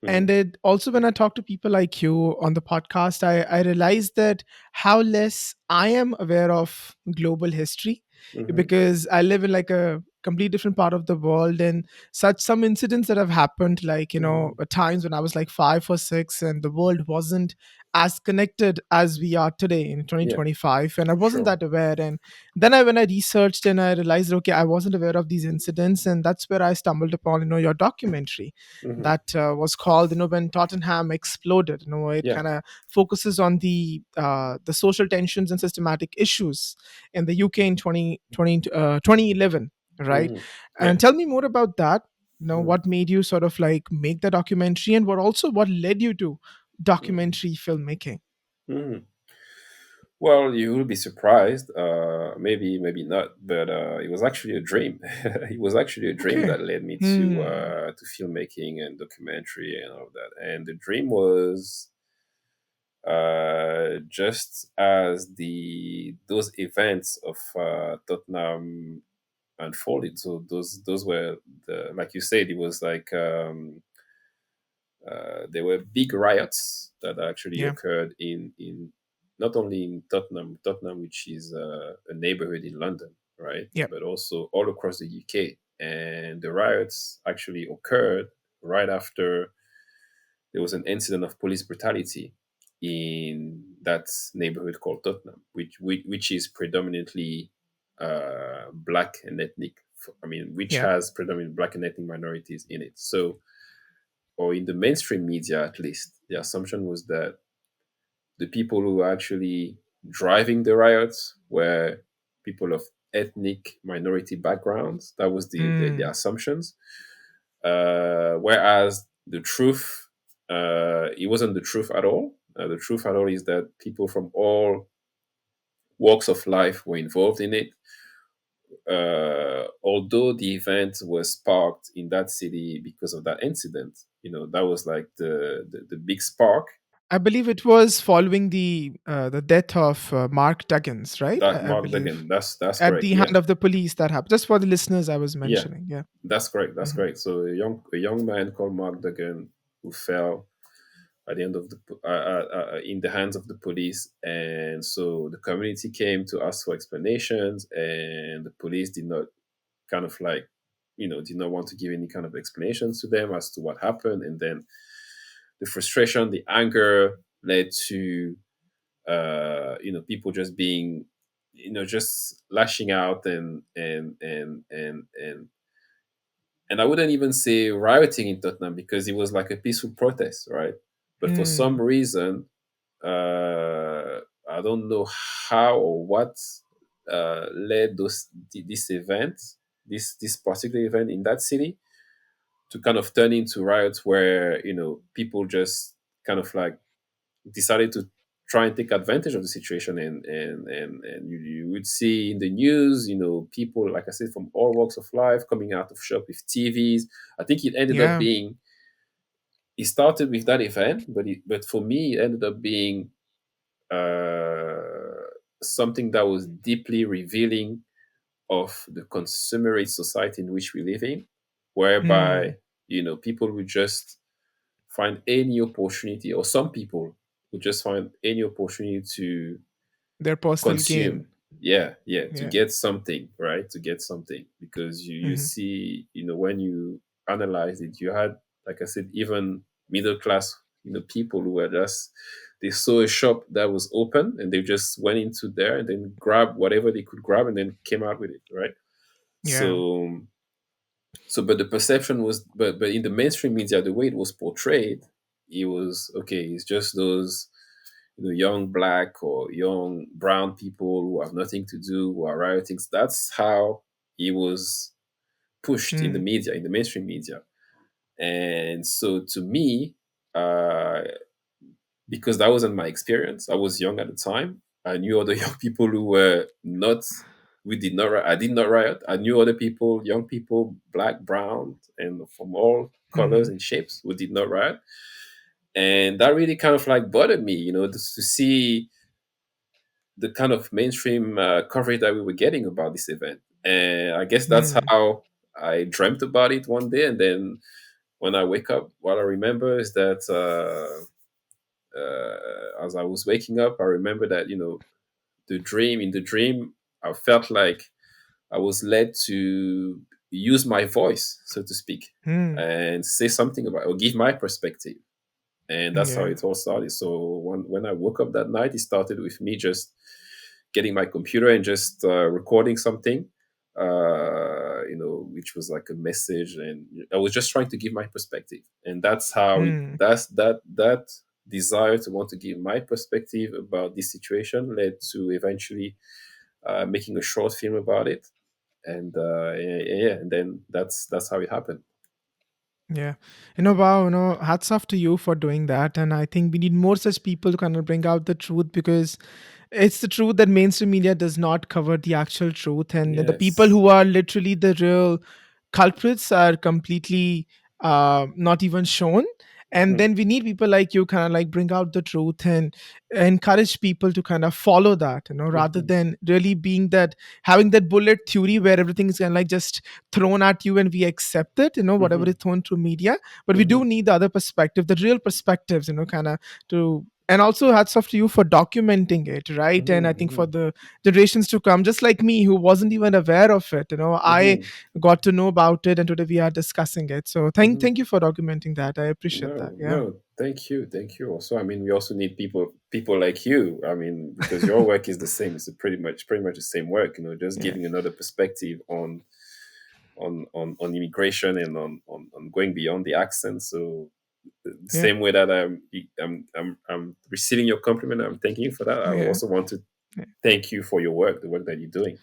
and it also when I talk to people like you on the podcast, I realized that how less I am aware of global history Hmm. because I live in like a complete different part of the world and such some incidents that have happened like Hmm. at times when I was like 5 or 6 and the world wasn't as connected as we are today in Yeah. 2025 and I wasn't Sure. that aware and then when I researched and I realized okay I wasn't aware of these incidents and that's where I stumbled upon your documentary Hmm. that was called when Tottenham exploded. It Yeah. kind of focuses on the social tensions and systematic issues in the UK in 2011, right? Hmm. Yeah. And tell me more about that. Hmm. What made you sort of like make the documentary and what led you to documentary filmmaking? Hmm. Well, you will be surprised. Maybe, maybe not, but it was actually a dream. It was actually a dream Okay. that led me Hmm. to filmmaking and documentary and all of that. And the dream was just as the those events of Tottenham unfolded. So those were like you said, it was like. There were big riots that actually Yeah. occurred in not only in Tottenham, which is a neighborhood in London, right, Yeah. but also all across the UK. And the riots actually occurred right after there was an incident of police brutality in that neighborhood called Tottenham, which is predominantly black and ethnic. I mean, which Yeah. has predominantly black and ethnic minorities in it. So, or in the mainstream media at least, the assumption was that the people who were actually driving the riots were people of ethnic minority backgrounds. That was the Hmm. assumptions. Whereas the truth, it wasn't the truth at all. The truth at all is that people from all walks of life were involved in it. Although the event was sparked in that city because of that incident, that was like the big spark. I believe it was following the death of Mark Duggins, right? That I Mark believe Duggan, that's at correct. the Yeah, hand of the police that happened. Just for the listeners, I was yeah, mentioning. Yeah. that's correct. That's Hmm. correct. So a young man called Mark Duggan who fell at the end of in the hands of the police, and so the community came to ask for explanations, and the police did not. kind of like, did not want to give any kind of explanations to them as to what happened. And then the frustration, the anger led to, people just being, just lashing out, and I wouldn't even say rioting in Tottenham because it was like a peaceful protest, right? But for some Hmm. reason, I don't know how or what led this event, this particular event in that city, to kind of turn into riots where people just kind of like decided to try and take advantage of the situation, and you would see in the news, people, like I said, from all walks of life coming out of shop with TVs. I think it ended up Yeah. being, it started with that event, but for me it ended up being uh, something that was deeply revealing of the consumerist society in which we live in, whereby Hmm. people would just find any opportunity, or some people would just find any opportunity to Their personal gain. consume. Yeah, to Yeah. get something, right? To get something, because you Hmm. see, when you analyze it, you had, like I said, even middle class, people who were just, they saw a shop that was open and they just went into there and then grabbed whatever they could grab and then came out with it, right? Yeah. So so but the perception was, but in the mainstream media, the way it was portrayed, it was okay, it's just those, young black or young brown people who have nothing to do, who are rioting. So that's how it was pushed in the Hmm. media, in the mainstream media. And so to me, uh, because that wasn't my experience, I was young at the time. I knew other young people who were not. We did not. I did not riot. I knew other people, young people, black, brown, and from all colors Hmm. and shapes, who did not riot. And that really kind of like bothered me, just to see the kind of mainstream coverage that we were getting about this event. And I guess that's Hmm. how I dreamt about it one day. And then when I wake up, what I remember is that as I was waking up, I remember that, in the dream, I felt like I was led to use my voice, so to speak, Hmm. and say something about, or give my perspective. And that's how Yeah. it all started. So when I woke up that night, it started with me just getting my computer and just recording something, which was like a message, and I was just trying to give my perspective, and that's how Hmm. that desire to want to give my perspective about this situation led to eventually making a short film about it, and yeah, and then that's how it happened. Yeah. Wow, hats off to you for doing that. And I think we need more such people to kind of bring out the truth, because it's the truth that mainstream media does not cover the actual truth. And the people Yes. who are literally the real culprits are completely not even shown. And Hmm. then we need people like you kind of like bring out the truth and encourage people to kind of follow that, rather Hmm. than really being that, having that bullet theory where everything is kind of like just thrown at you and we accept it, whatever Hmm. is thrown through media. But we do Hmm. need the other perspective, the real perspectives, kind of to. And also hats off to you for documenting it, right? And I think for Hmm. the generations to come, just like me, who wasn't even aware of it, I Hmm. got to know about it, and today we are discussing it. So Hmm. thank you for documenting that. I appreciate that. No, Yeah. no, thank you. Also, I mean, we also need people like you. I mean, because your work is the same. It's pretty much the same work. Just Yeah. giving another perspective on immigration and on going beyond the accent. So the Yeah. same way that I'm receiving your compliment, I'm thanking you for that. I Yeah. also want to Yeah. thank you for your work, the work that you're doing.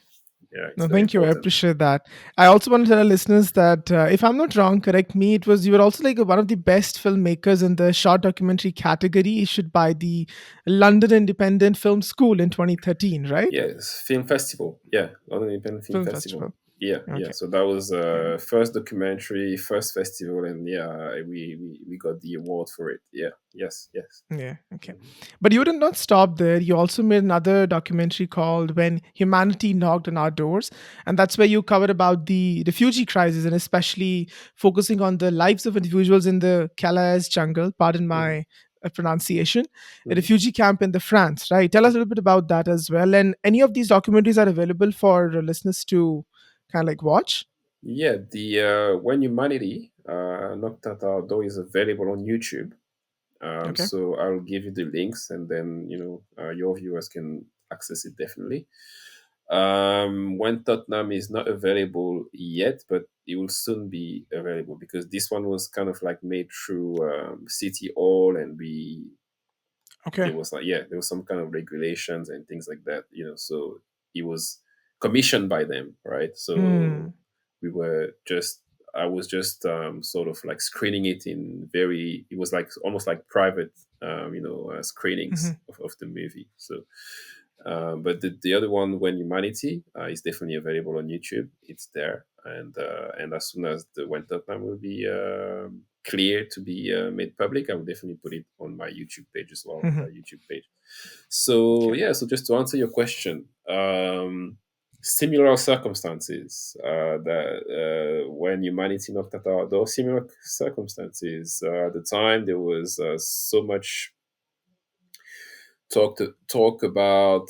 Yeah, it's No, very thank you. I important. appreciate that. I also want to tell our listeners that if I'm not wrong, correct me. It was, you were also like one of the best filmmakers in the short documentary category issued by the London Independent Film School in 2013, right? Yes, film festival. Yeah, London Independent Film Film Festival. festival. Yeah. Okay. So that was Yeah. first documentary, first festival, and yeah, we got the award for it. Yeah. Yes. Yes. Yeah. Okay. Mhm. But you did not stop there. You also made another documentary called "When Humanity Knocked on Our Doors," and that's where you covered about the refugee crisis, and especially focusing on the lives of individuals in the Calais jungle. Pardon Mhm. my pronunciation. A Mhm. refugee camp in the France. Right. Tell us a little bit about that as well. And any of these documentaries are available for listeners to kind of like watch. Yeah, the When Humanity Knocked at Our Door is available on YouTube. Okay. So I'll give you the links, and then your viewers can access it definitely. When Tottenham is not available yet, but it will soon be available because this one was kind of like made through City Hall, and we Okay. there was like yeah there was some kind of regulations and things like that, so it was commissioned by them, right? So Hmm. we were just I was just sort of like screening it in very it was like almost like private screenings Hmm. of the movie. So but the other one, When Humanity, is definitely available on YouTube. It's there, and as soon as the When Tottenham will be clear to be made public, I will definitely put it on my YouTube page as well, Hmm. YouTube page. So Okay. yeah, so just to answer your question, similar circumstances that when humanity knocked at our door, similar circumstances. At the time, there was so much talk about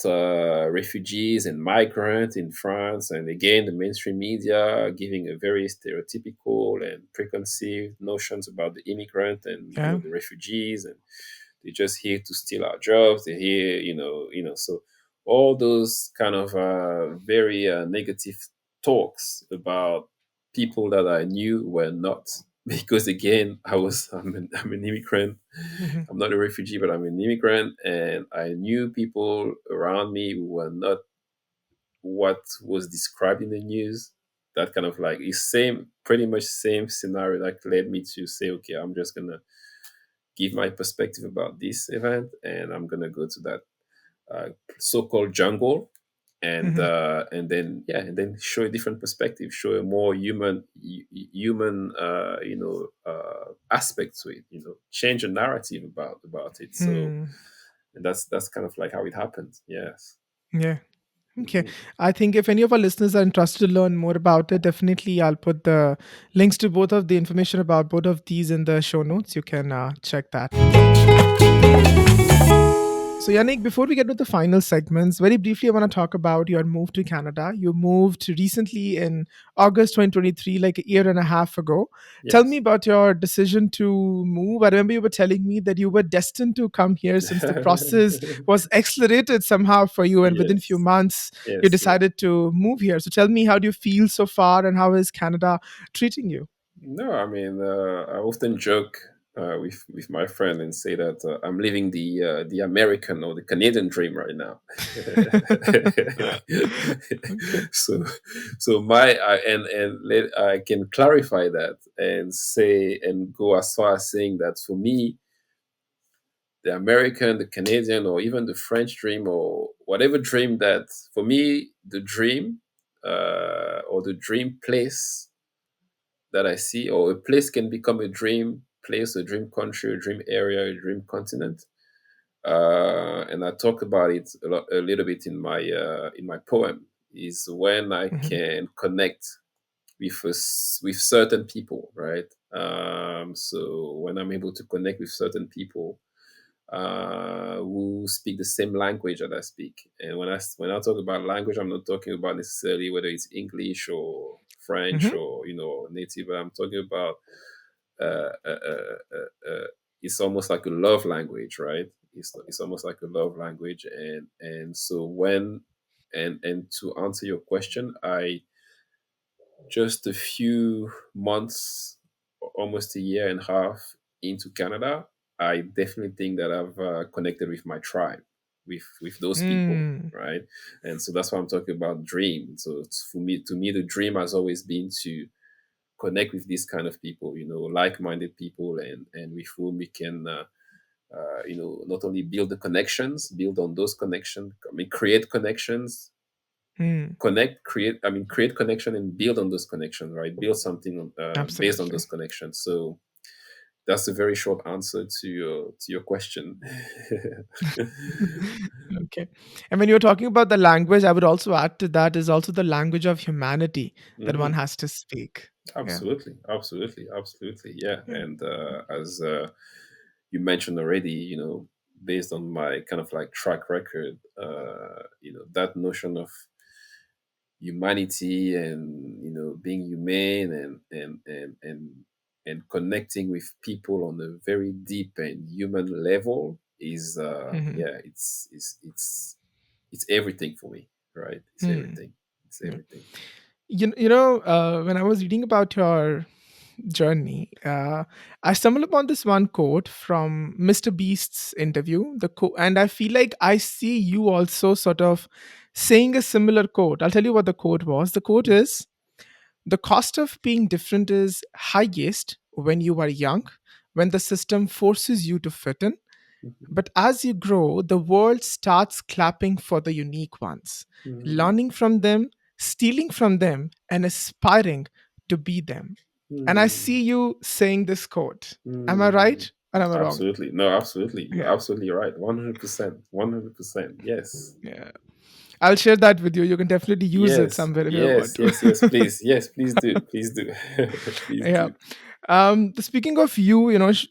refugees and migrants in France, and again, the mainstream media giving a very stereotypical and preconceived notions about the immigrant and Yeah. the refugees, and they're just here to steal our jobs. They're here, so all those kind of very negative talks about people that I knew were not. Because again, I'm an immigrant. Hmm. I'm not a refugee, but I'm an immigrant, and I knew people around me who were not what was described in the news. That kind of like is same, pretty much same scenario that led me to say, okay, I'm just gonna give my perspective about this event, and I'm gonna go to that uh, so-called jungle, Hmm. and then and then show a different perspective, show a more human aspect to it, change a narrative about it. So Hmm. and that's kind of like how it happened. Yes. Yeah. Okay. Mhm. I think if any of our listeners are interested to learn more about it, definitely I'll put the links to both of the information about both of these in the show notes. You can check that. So, Yannick, before we get to the final segments, very briefly, I want to talk about your move to Canada. You moved recently in August 2023, like a year and a half ago. Tell me Yes. about your decision to move. I remember you were telling me that you were destined to come here since the process was accelerated somehow for you, and within a few Yes. months, you Yes. Yes. decided to move here. So, tell me, how do you feel so far, and how is Canada treating you? No, I mean, I often joke with my friend and say that I'm living the American or the Canadian dream right now. Okay. so, so my I can clarify that and say and go as far as saying that for me, the American, the Canadian, or even the French dream, or whatever dream that for me, the dream or the dream place that I see, or a place can become a dream place, a dream country, a dream area, a dream continent. And I talk about it a little bit in my poem. Is when I Mhm. can connect with certain people, right? So when I'm able to connect with certain people who speak the same language that I speak. And when I talk about language, I'm not talking about necessarily whether it's English or French Mhm. or native. But I'm talking about uh, uh, uh, it's almost like a love language, right? It's almost like a love language, and so when and to answer your question, I just a few months, almost a year and a half into Canada, I definitely think that I've connected with my tribe, with those people, Mm. right? And so that's why I'm talking about dream. So for me, to me, the dream has always been to connect with these kind of people, like-minded people, and with whom we can. Not only build the connections, build on those connections. I mean, create connections, Mm. create connection and build on those connections, right? Build something based on Absolutely. those connections. So that's a very short answer to your question. Okay. And when you're talking about the language, I would also add to that is also the language of humanity that one Hmm. has to speak. Yeah. Absolutely, absolutely, absolutely, yeah. Yeah. And as you mentioned already, based on my kind of like track record, that notion of humanity and being humane and connecting with people on a very deep and human level is Mhm. yeah, it's everything for me, right? It's Hmm. everything. It's Yeah. everything. When I was reading about your journey, I stumbled upon this one quote from Mr. Beast's interview. And I feel like I see you also sort of saying a similar quote. I'll tell you what the quote was. The quote is, "The cost of being different is highest when you are young, when the system forces you to fit in. Mhm. But as you grow, the world starts clapping for the unique ones, Mhm. learning from them, stealing from them, and aspiring to be them." And I Mhm. see you saying this quote. Am I Mhm. right or am I wrong? Absolutely. No, absolutely. You're Yeah. absolutely right. 100%. 100%. Yes. Yeah. I'll share that with you. You can definitely use it Yes. somewhere if you ever want Yes. Yes. Yes. to. Please. Yes. Please do. Please do. Please Yeah. do. Speaking of you,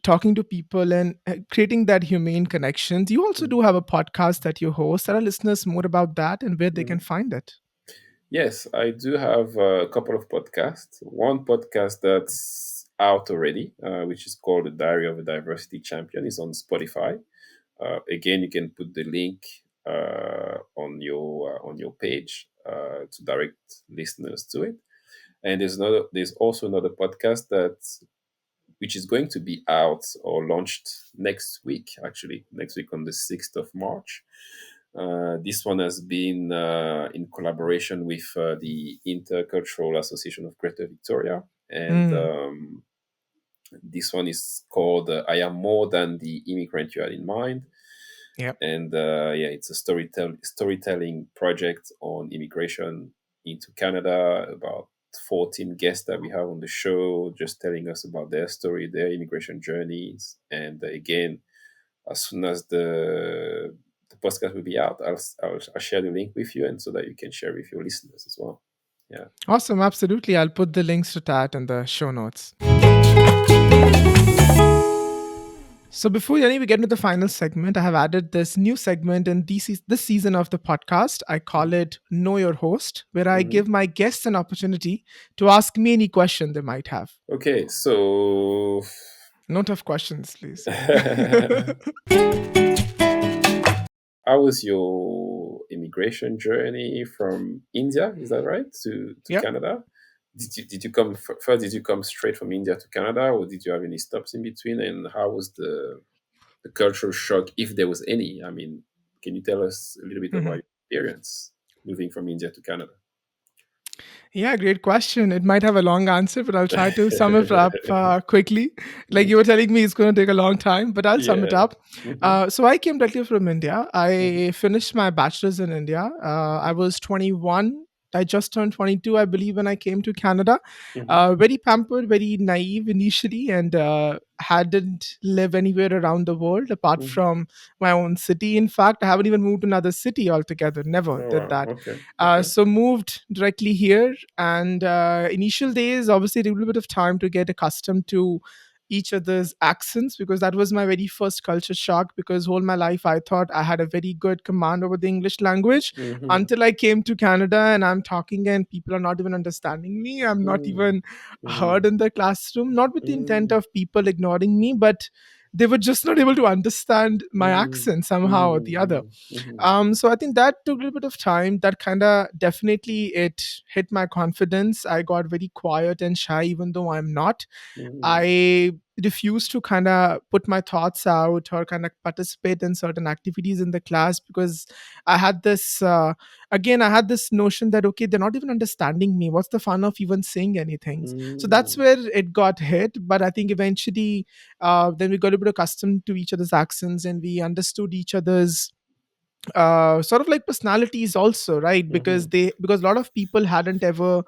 talking to people and creating that humane connections, you also do have a podcast that you host. Tell our listeners more about that and where they can Mhm. find it. Yes, I do have a couple of podcasts. One podcast that's out already, which is called The Diary of a Diversity Champion, is on Spotify. Again, you can put the link on your page to direct listeners to it. And there's also another podcast that which is going to be out or launched next week, actually, next week on the 6th of March. This one has been in collaboration with the Intercultural Association of Greater Victoria. And Mm, this one is called I Am More Than the Immigrant You Had in Mind. yeah. And yeah, it's a storytelling project on immigration into Canada, about 14 guests that we have on the show, just telling us about their story, their immigration journeys. And again, as soon as the podcast will be out, I'll share the link with you, and so that you can share with your listeners as well. Yeah. Awesome. Absolutely. I'll put the links to that in the show notes. So before Yanni, we get into the final segment, I have added this new segment in this season of the podcast. I call it Know Your Host, where I Hmm. give my guests an opportunity to ask me any question they might have. Okay, so No tough questions, please. how was your immigration journey from India? Is that right, to Yep. Canada? Did you come first? Did you come straight from India to Canada, or did you have any stops in between? And how was the cultural shock, if there was any? I mean, can you tell us a little bit about Mhm. your experience moving from India to Canada? Yeah, great question. It might have a long answer, but I'll try to sum it up quickly. Like you were telling me, it's going to take a long time, but I'll sum it Yeah. up. Hmm. So I came directly from India. Hmm. I finished my bachelor's in India. I was 21. I just turned 22, I believe, when I came to Canada. Hmm. Very pampered, very naive initially, and hadn't lived anywhere around the world apart Hmm. from my own city. In fact, I haven't even moved to another city altogether. Never Oh did wow. that. Okay. Okay. So moved directly here, and initial days obviously took a little bit of time to get accustomed to each other's accents, because that was my very first culture shock, because all my life I thought I had a very good command over the English language Hmm. until I came to Canada and I'm talking and people are not even understanding me. I'm not Hmm. even Hmm. heard in the classroom, not with the intent Hmm. of people ignoring me, but they were just not able to understand my Hmm. accent somehow or the other. Hmm. Hmm. So I think that took a little bit of time. That kind of definitely it hit my confidence. I got very quiet and shy, even though I'm not. Hmm. I refused to kind of put my thoughts out or kind of participate in certain activities in the class, because I had this again I had this notion that okay, they're not even understanding me. What's the fun of even saying anything? So that's Hmm. where it got hit. But I think eventually, then we got a bit accustomed to each other's accents and we understood each other's sort of like personalities also, right? Hmm. Because a lot of people hadn't ever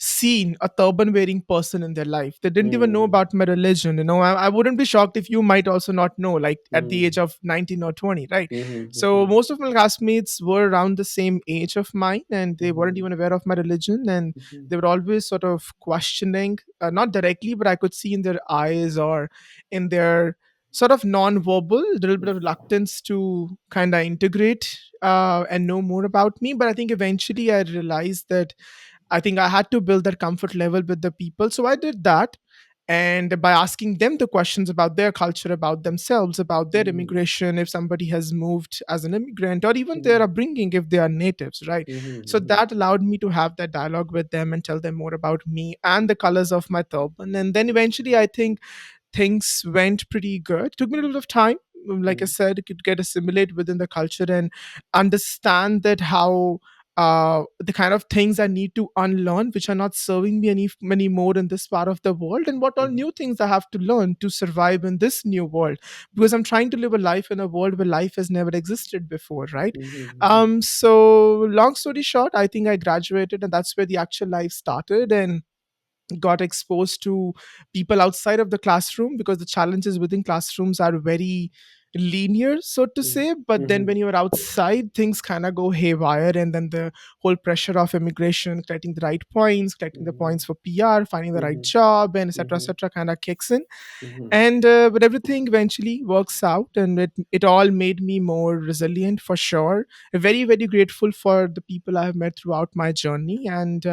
seen a turban wearing person in their life. They didn't even know Hmm. about my religion. I wouldn't be shocked if you might also not know, like at the age Hmm. of 19 or 20, right? So Hmm. most of my classmates were around the same age of mine, and they weren't Hmm. even aware of my religion, and Hmm. they were always sort of questioning, not directly, but I could see in their eyes or in their sort of non-verbal, a little bit of reluctance to kind of integrate and know more about me. But I think eventually I realized that I think I had to build that comfort level with the people. So I did that. And by asking them the questions about their culture, about themselves, about their Mhm, immigration, if somebody has moved as an immigrant, or even their mhm, upbringing if they are natives, right? mhm, So mhm, that allowed me to have that dialogue with them and tell them more about me and the colors of my turban. And then eventually, I think things went pretty good. It took me a little bit of time, like I mhm, said, to get assimilate within the culture and understand that how the kind of things I need to unlearn, which are not serving me anymore in this part of the world, and what all mhm, new things I have to learn to survive in this new world. Because I'm trying to live a life in a world where life has never existed before, right? mhm, So long story short, I think I graduated, and that's where the actual life started. And got exposed to people outside of the classroom, because the challenges within classrooms are very linear, so to mhm, say. But then mhm, when you're outside, things kind of go haywire, and then the whole pressure of immigration, collecting the right points, collecting the mhm, points for PR, finding the right mhm, job, and etc mhm, etc kind of kicks in. mhm, And but everything eventually works out, and it all made me more resilient for sure. Very grateful for the people I have met throughout my journey. And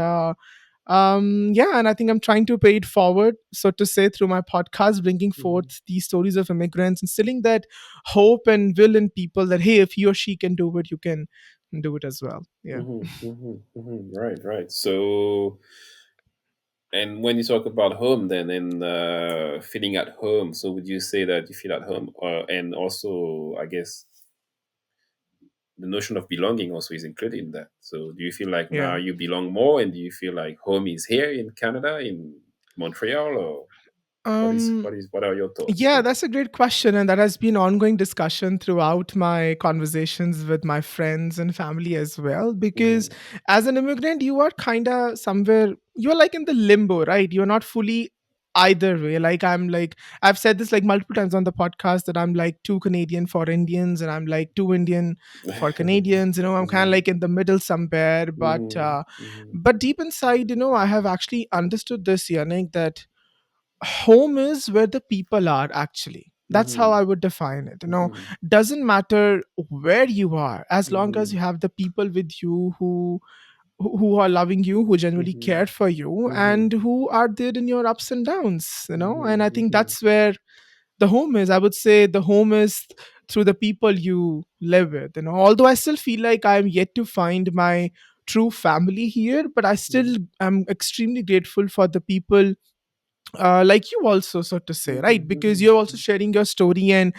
yeah, and I think I'm trying to pay it forward, so to say, through my podcast, bringing mhm, forth these stories of immigrants, instilling that hope and will in people that, hey, if he or she can do it, you can do it as well. Yeah. mhm, mhm, mhm. Right, right. So, and when you talk about home, then and feeling at home, so would you say that you feel at home, and also, I guess, the notion of belonging also is included in that. So, do you feel like now Yeah. you belong more, and do you feel like home is here in Canada, in Montreal, or Um, what are your thoughts Yeah, there? that's a great question. And that has been ongoing discussion throughout my conversations with my friends and family as well. Because Mm-hmm. as an immigrant, you are kind of somewhere, you're like in the limbo, right? You're not fully either way. Like, I've said this like multiple times on the podcast that I'm like too Canadian for Indians, and I'm like too Indian for Canadians. I'm kind of Mm-hmm. like in the middle somewhere. Mm-hmm. Mm-hmm. But deep inside, I have actually understood this, Yannick, that home is where the people are actually. That's how Mm-hmm. I would define it. Mm-hmm. Doesn't matter where you are, as long as Mm-hmm. you have the people with you who are loving you, who genuinely Mm-hmm. care for you, Mm-hmm. and who are there in your ups and downs. And I think Mm-hmm. that's where the home is. I would say the home is through the people you live with. Although I still feel like I'm yet to find my true family here, but I still am extremely grateful for the people like you also, so to say, right? Because you're also Mm-hmm. sharing your story and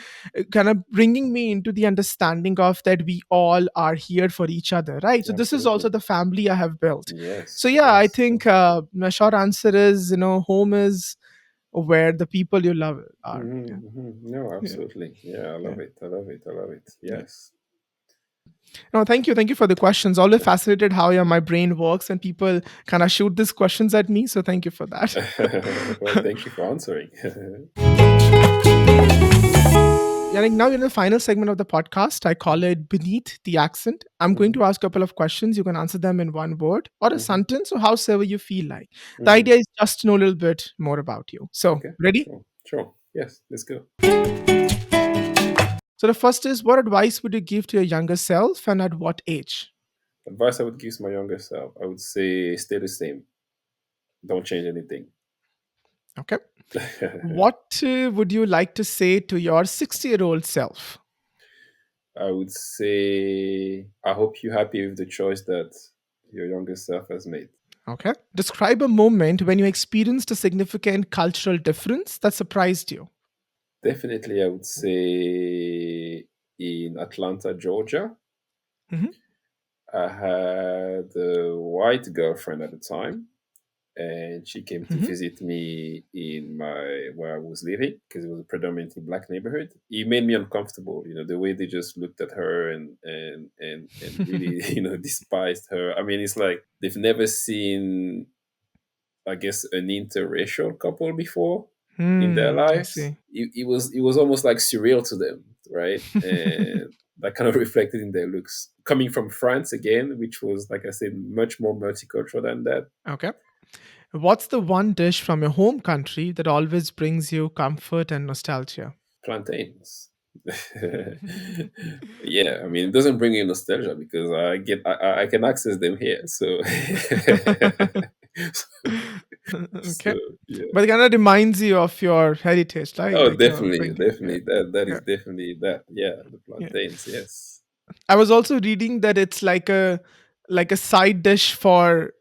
kind of bringing me into the understanding of that we all are here for each other, right? So this is also Absolutely. the family I have built. So Yes. yeah, I Yes. think Absolutely. my short answer is, home is where the people you love are. Yeah. Mm-hmm. Mm-hmm. No, Yeah. absolutely. Yeah, I Yeah. love it. I love it. I love it. Yeah. Yes. No, thank you for the questions. Always fascinated how my brain works, and people kind of shoot these questions at me, so thank you for that. Well, thank you for answering. Yannick, now in the final segment of the podcast, I call it Beneath the Accent. I'm going Mm-hmm. to ask a couple of questions. You can answer them in one word or a Mm-hmm. sentence or howsoever you feel like. The Mm-hmm. idea is just to know a little bit more about you. So, Okay. ready? Sure. Sure. Yes. Let's go. So, the first is, what advice would you give to your younger self and at what age? Advice I would give to my younger self, I would say stay the same. Don't change anything. Okay. What would you like to say to your 60-year-old self? I would say I hope you're happy with the choice that your younger self has made. Okay. Describe a moment when you experienced a significant cultural difference that surprised you. Definitely, I would say in Atlanta, Georgia, Mhm. I had a white girlfriend at the time, and she came to Mhm. visit me in my where I was living because it was a predominantly black neighborhood. It made me uncomfortable, the way they just looked at her and really, despised her. I mean, it's like they've never seen, I guess, an interracial couple before in their I lives. see. It was almost like surreal to them, right? And that kind of reflected in their looks. Coming from France again, which was, like I said, much more multicultural than that. Okay. What's the one dish from your home country that always brings you comfort and nostalgia? plantains. Yeah, I mean, it doesn't bring you nostalgia because I can access them here. So, so Okay. yeah. But it kind of reminds you of your heritage, right? Oh, Like you're definitely, bringing, yeah, definitely. That yeah, is definitely that. Yeah, the yeah. plantains. Yes. I was also reading that it's like a side dish for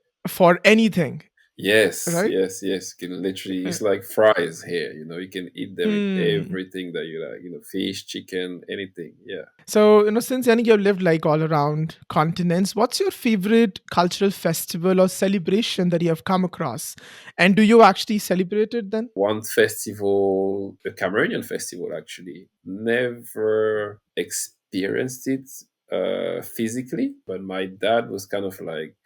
anything, Yes, right? yes, yes. You can literally, Yeah. it's like fries here. You can eat them with Hmm. everything that you like. Fish, chicken, anything. Yeah. So, since Yannick, you've lived like all around continents, what's your favorite cultural festival or celebration that you have come across? And do you actually celebrate it then? One festival, a Cameroonian festival, actually. Never experienced it physically, but my dad was kind of like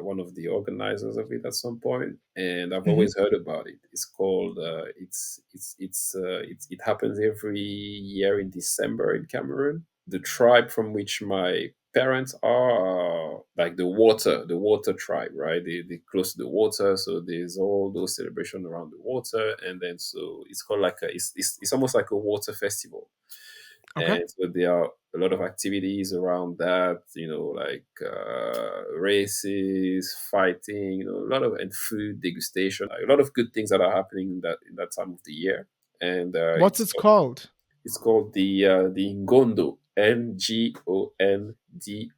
one of the organizers of it at some point, and I've Hmm. always heard about it. It's called it happens every year in December in Cameroon. The tribe from which my parents are like the water tribe, right? They close to the water, so there's all those celebration around the water, and then so it's called like it's almost like a water festival. Okay. And so there are a lot of activities around that, like races, fighting, a lot of, and food degustation, a lot of good things that are happening in that time of the year. And What's it called? it's called the Ngondo, Ngondo, the,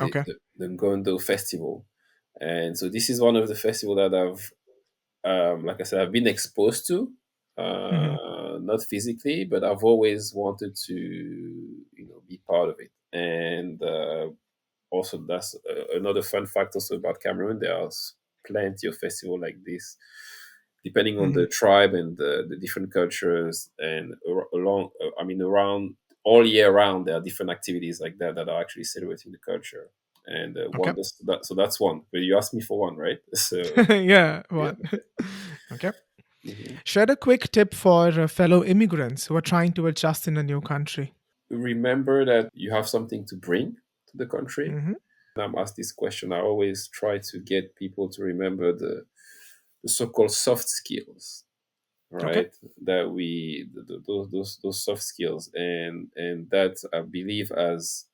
Okay. the the Ngondo Festival. And so this is one of the festival that like I said, I've been exposed to, Hmm. not physically, but I've always wanted to, be part of it. And also, that's another fun fact also about Cameroon. There's plenty of festival like this, depending on Hmm. the tribe and the different cultures, and I mean, around all year round, there are different activities like that that are actually celebrating the culture. And Okay. so that's one. But you asked me for one, right? So Yeah, yeah. one. Okay. Mhm. Share a quick tip for fellow immigrants who are trying to adjust in a new country. Remember that you have something to bring to the country. Hmm. I'm asked this question, I always try to get people to remember the so-called soft skills, Okay. right? That we those soft skills, and that I believe as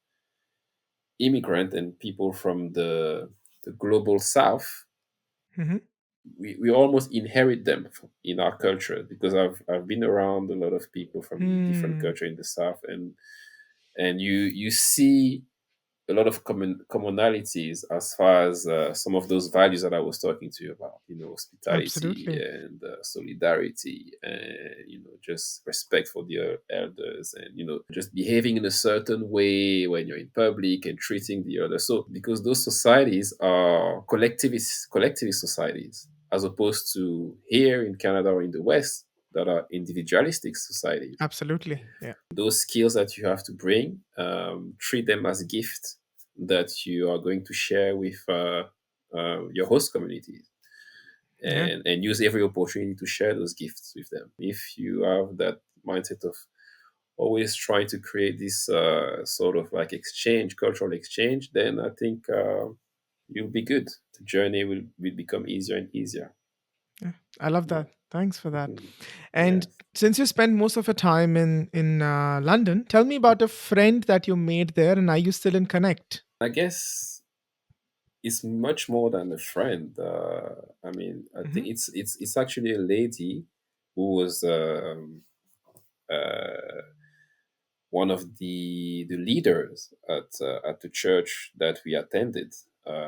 immigrant and people from the global south, Hmm. we almost inherit them in our culture, because I've been around a lot of people from different Hmm. culture in the south, and you see a lot of commonalities as far as some of those values that I was talking to you about, hospitality Absolutely. and solidarity, and just respect for the elders, and just behaving in a certain way when you're in public and treating the other. So because those societies are collectivist societies, as opposed to here in Canada or in the West, that are individualistic societies. Absolutely. Yeah. Those skills that you have to bring, treat them as gifts that you are going to share with your host communities, Yeah. and use every opportunity to share those gifts with them. If you have that mindset of always trying to create this sort of like cultural exchange, then I think you'll be good. The journey will become easier and easier. Yeah. I love Yeah. that. Thanks for that. Mhm. And Yes. since you spend most of your time in London, tell me about a friend that you made there, and are you still in connect? I guess it's much more than a friend. I mean, I Hmm. think it's actually a lady who was uh, one of the leaders at the church that we attended.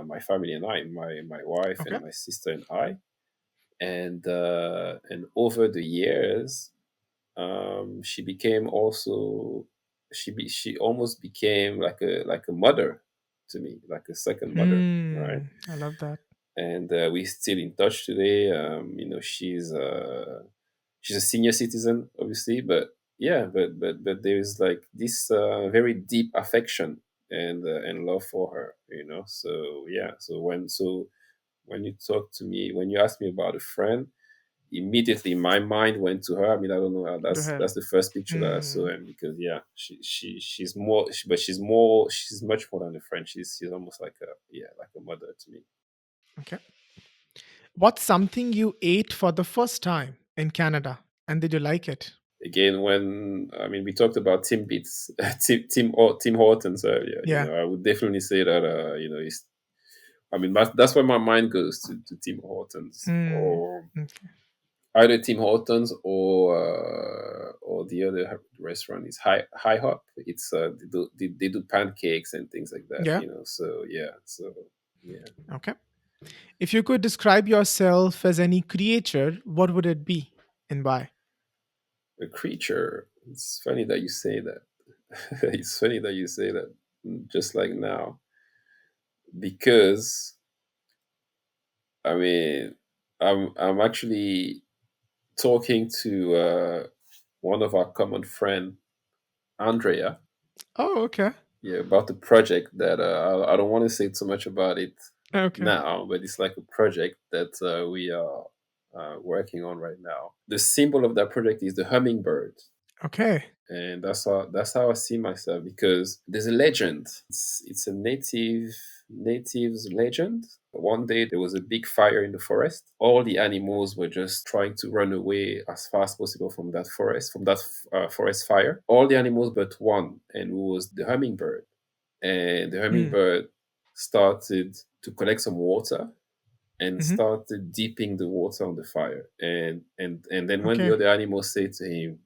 My family and I, my wife Okay. and my sister and I, and over the years, she became also she almost became like a mother to me, like a second mother, right? I love that. And we're still in touch today. She's a senior citizen, obviously, but yeah, but there is like this very deep affection and love for her, So yeah, when you talk to me, when you ask me about a friend, immediately my mind went to her. I mean, I don't know how To her. that's the first picture that I saw, Hmm. and because yeah, she's more, but she's much more than a friend. She's almost like a mother to me. Okay. What's something you ate for the first time in Canada? And did you like it? Again, when I mean we talked about Tim Beats, Tim Hortons earlier. Yeah. I would definitely say that it's. I mean that's where my mind goes to Tim Hortons, Hmm. or Okay. either Tim Hortons or the other restaurant is High Hop. It's they do pancakes and things like that. Yeah. So yeah, yeah. Okay. If you could describe yourself as any creature, what would it be and why? A creature. It's funny that you say that. It's funny that you say that. Just like now, because I mean, I'm actually talking to one of our common friend, Andrea, Oh, okay. yeah, about the project that I don't want to say too much about it Okay. now, but it's like a project that we are working on right now. The symbol of that project is the hummingbird, Okay. and that's how I see myself, because there's a legend. It's a native's legend. One day there was a big fire in the forest. All the animals were just trying to run away as fast as possible from that forest, from that forest fire. All the animals but one, and it was the hummingbird. And the Hmm. hummingbird started to collect some water and Hmm. started dipping the water on the fire. And then when the Okay. other animals say to him,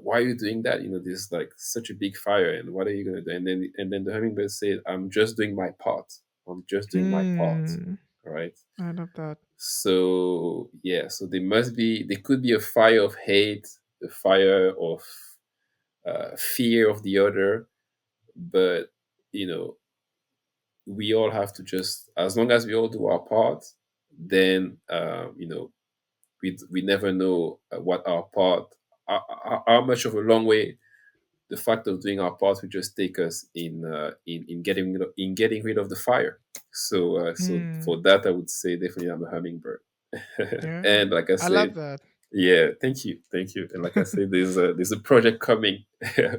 why are you doing that? There's like such a big fire, and what are you gonna do? And then the hummingbird said, I'm just doing my part. I'm just doing my part. Hmm. All right. I love that. So yeah, so there could be a fire of hate, a fire of fear of the other, but you know, we all have to just, as long as we all do our part, then we never know what our part, how much of a long way the fact of doing our part will just take us in getting rid of the fire. So Hmm. for that, I would say definitely I'm a hummingbird. Yeah. And like I I love said, that. yeah, thank you. And like I said, there's a project coming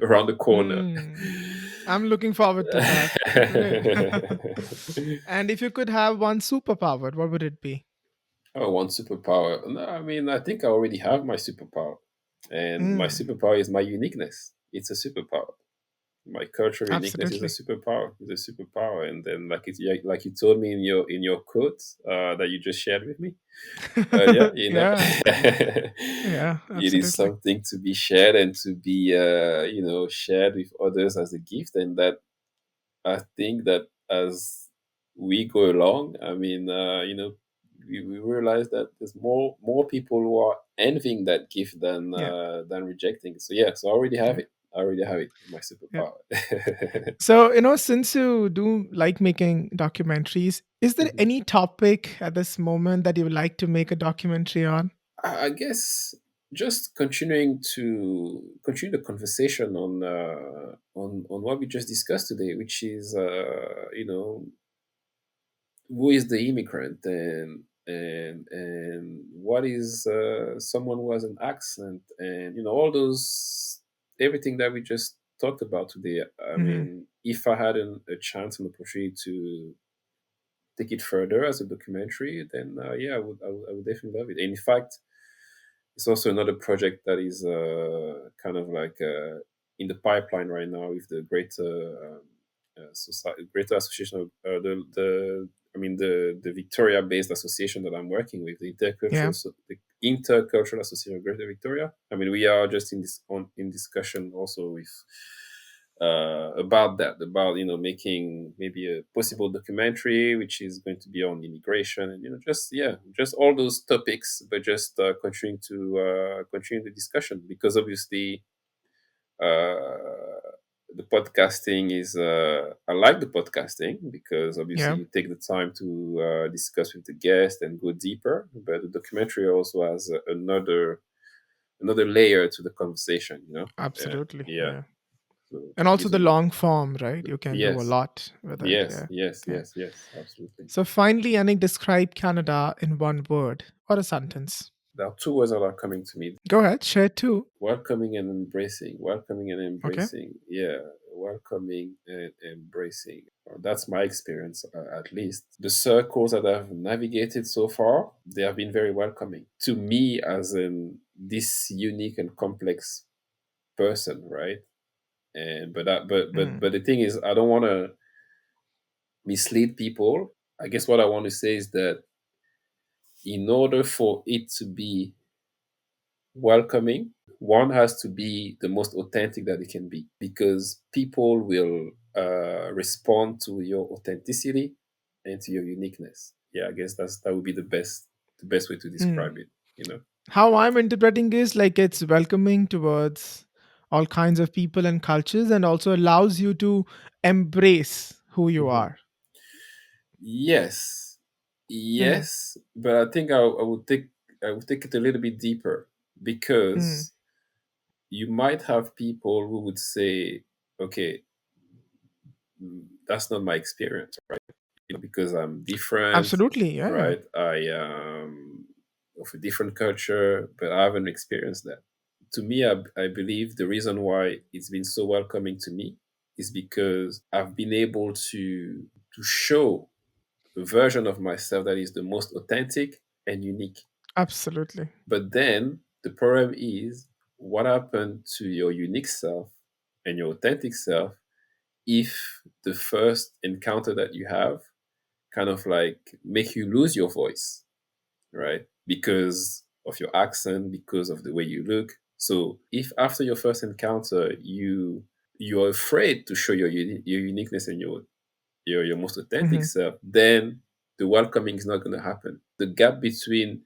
around the corner. Hmm. I'm looking forward to that. Great. And if you could have one superpower, what would it be? Oh, one superpower. No, I mean, I think I already have my superpower, and my Hmm. superpower is my uniqueness. It's a superpower. My cultural uniqueness is a Absolutely. superpower. Is a superpower. And then, like you told me in your quote that you just shared with me earlier, Yeah. it Yeah. is Absolutely. something to be shared and to be shared with others as a gift. And that, I think that as we go along, I mean, we realize that there's more people who are envying that gift Yeah. than rejecting it. So yeah, so I already have Yeah. it. I already have it, my Yeah. superpower. So, since you do like making documentaries, is there Mhm. any topic at this moment that you would like to make a documentary on? I guess just continue the conversation on what we just discussed today, which is who is the immigrant, and what is someone who has an accent, and all those, everything that we just talked about today. I Hmm. mean, if I had a chance and opportunity to take it further as a documentary, then yeah, I would definitely love it. And in fact, it's also another project that is kind of like in the pipeline right now with the Greater Association of I mean the Victoria-based association that I'm working with, Yeah. the Intercultural Association of Greater Victoria. I mean, we are just in discussion also with about that, about making maybe a possible documentary which is going to be on immigration, and just, yeah, just all those topics, but just continue the discussion, because obviously the podcasting is I like the podcasting because obviously Yeah. you take the time to discuss with the guest and go deeper, but the documentary also has another layer to the conversation, Absolutely. yeah, Yeah. so And also gives the a, long form, right? You can do a yes, lot with it. yes, Yeah. yes, Yeah. yes, yes, absolutely. So finally, Yannick, describe Canada in one word or a sentence. There are two words that are coming to me: Go ahead, share two. welcoming and embracing. Welcoming and Okay. embracing. Yeah, welcoming and embracing. That's my experience, at least. The circles that I've navigated so far, they have been very welcoming to me as in this unique and complex person, right? And but Mm. the thing is, I don't want to mislead people. I guess what I want to say is that in order for it to be welcoming, one has to be the most authentic that it can be because people will respond to your authenticity and to your uniqueness. Yeah, I guess that would be the best way to Mm. describe it. You know. How I'm interpreting is like it's welcoming towards all kinds of people and cultures and also allows you to embrace who you Mhm. are. Yes, Mm. yes, but I think I would take it a little bit deeper Mm. because you might have people who would say, okay, that's not my experience, right? Because I'm different, Absolutely. Yeah. right? I of a different culture, but I haven't experienced that. To me, I believe the reason why it's been so welcoming to me is because I've been able to show a version of myself that is the most authentic and unique. Absolutely. But then the problem is what happened to your unique self and your authentic self if the first encounter that you have kind of like make you lose your voice, right? Because of your accent, because of the way you look. So if after your first encounter you're afraid to show your uniqueness and your most authentic Hmm. self, then the welcoming is not going to happen. The gap between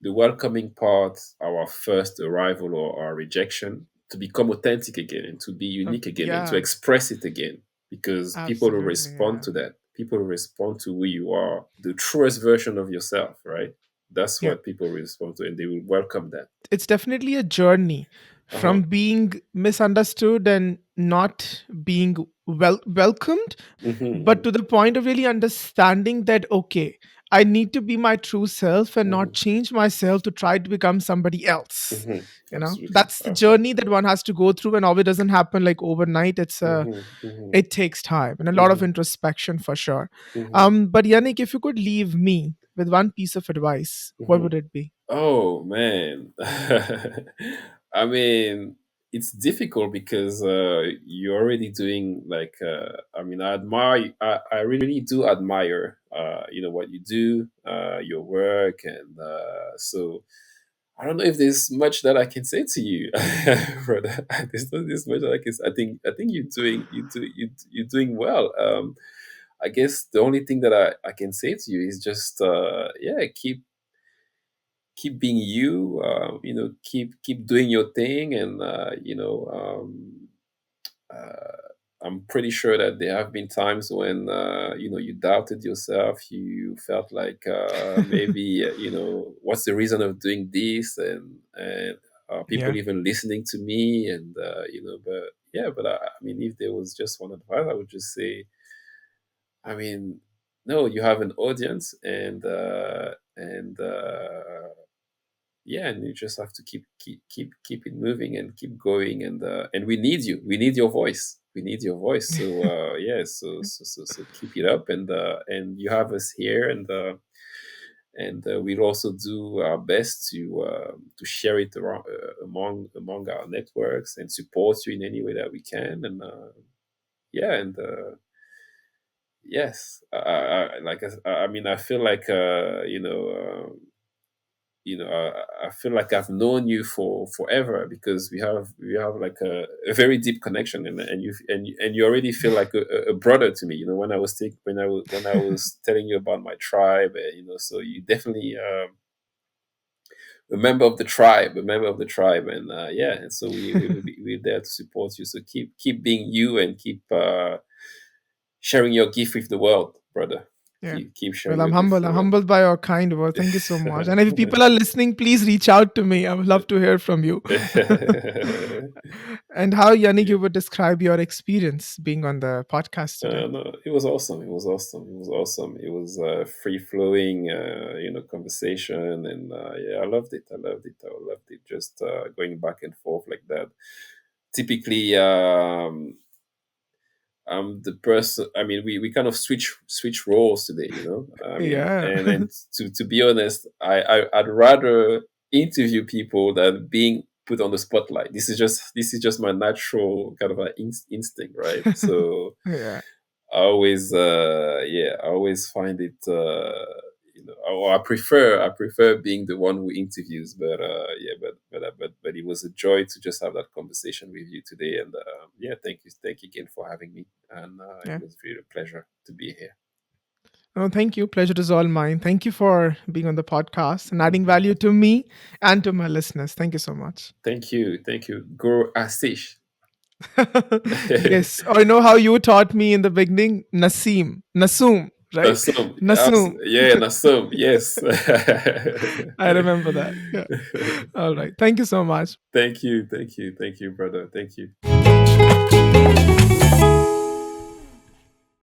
the welcoming part, our first arrival or our rejection, to become authentic again and to be unique again and to Yeah. express it again, because people will Absolutely. respond Yeah. to that. People will respond to who you are, the truest version of yourself, right? That's Yeah. what people respond to, and they will welcome that. It's definitely a journey Uh huh. from being misunderstood and not being welcomed, but Mm-hmm, to the point of really understanding that okay, I need to be my true self and mm-hmm, not change myself to try to become somebody else. mm-hmm. Absolutely, That's the absolutely. journey that one has to go through, and always doesn't happen like overnight. Mm-hmm, mm-hmm, It takes time and a lot of mm-hmm, introspection for sure. mm-hmm, But Yannick, if you could leave me with one piece of advice, what mm-hmm. would it be? Oh man, I mean, it's difficult because you're already doing like I mean, I really do admire what you do, your work, and so I don't know if there's much that I can say to you, brother. There's not this much that I can. I think you're doing well. I guess the only thing that I can say to you is just yeah, keep being you, keep doing your thing, and uh, I'm pretty sure that there have been times when you doubted yourself, you felt like maybe what's the reason of doing this, and are people Yeah. even listening to me, and but yeah, but I mean, if there was just one advice, I would just say, I mean, no, you have an audience, and yeah, and you just have to keep it moving and keep going, and we need you, we need your voice, we need your voice. So yeah, so keep it up, and you have us here, and we'll also do our best to share it around, among our networks and support you in any way that we can, and yeah, and yes, I mean, I feel like I feel like I've known you for forever because we have like a very deep connection, and you already feel like a brother to me. When I was telling you about my tribe, so you definitely a member of the tribe, and yeah, and so we're there to support you. So keep being you and keep sharing your gift with the world, brother. Yeah. Keep sharing Well, your gift with I'm the world. humbled by your kind words. Thank you so much. And if people are listening, please reach out to me. I would love to hear from you. And how, Yannick, Yeah. you would describe your experience being on the podcast today? No, it was awesome. It was awesome. It was awesome. It was free flowing, conversation, and yeah, I loved it. I loved it. I loved it. Just going back and forth like that. Typically, I'm the person. I mean, we kind of switch roles today, you know. I mean, Yeah. and to be honest, I'd rather interview people than being put on the spotlight. This is just my natural kind of instinct, right? So Yeah. I always find it, or I prefer being the one who interviews, but but it was a joy to just have that conversation with you today, and yeah, thank you again for having me, and it Yeah. was really a pleasure to be here. Oh, thank you. Pleasure is all mine. Thank you for being on the podcast and adding value to me and to my listeners. Thank you so much. Thank you, Guru Asish. Yes. I know how you taught me in the beginning, Nasim, Nasum, right? Nasum, Nasum. yeah, Nasum, yes. I remember that. Yeah. All right. Thank you so much. Thank you, brother. Thank you.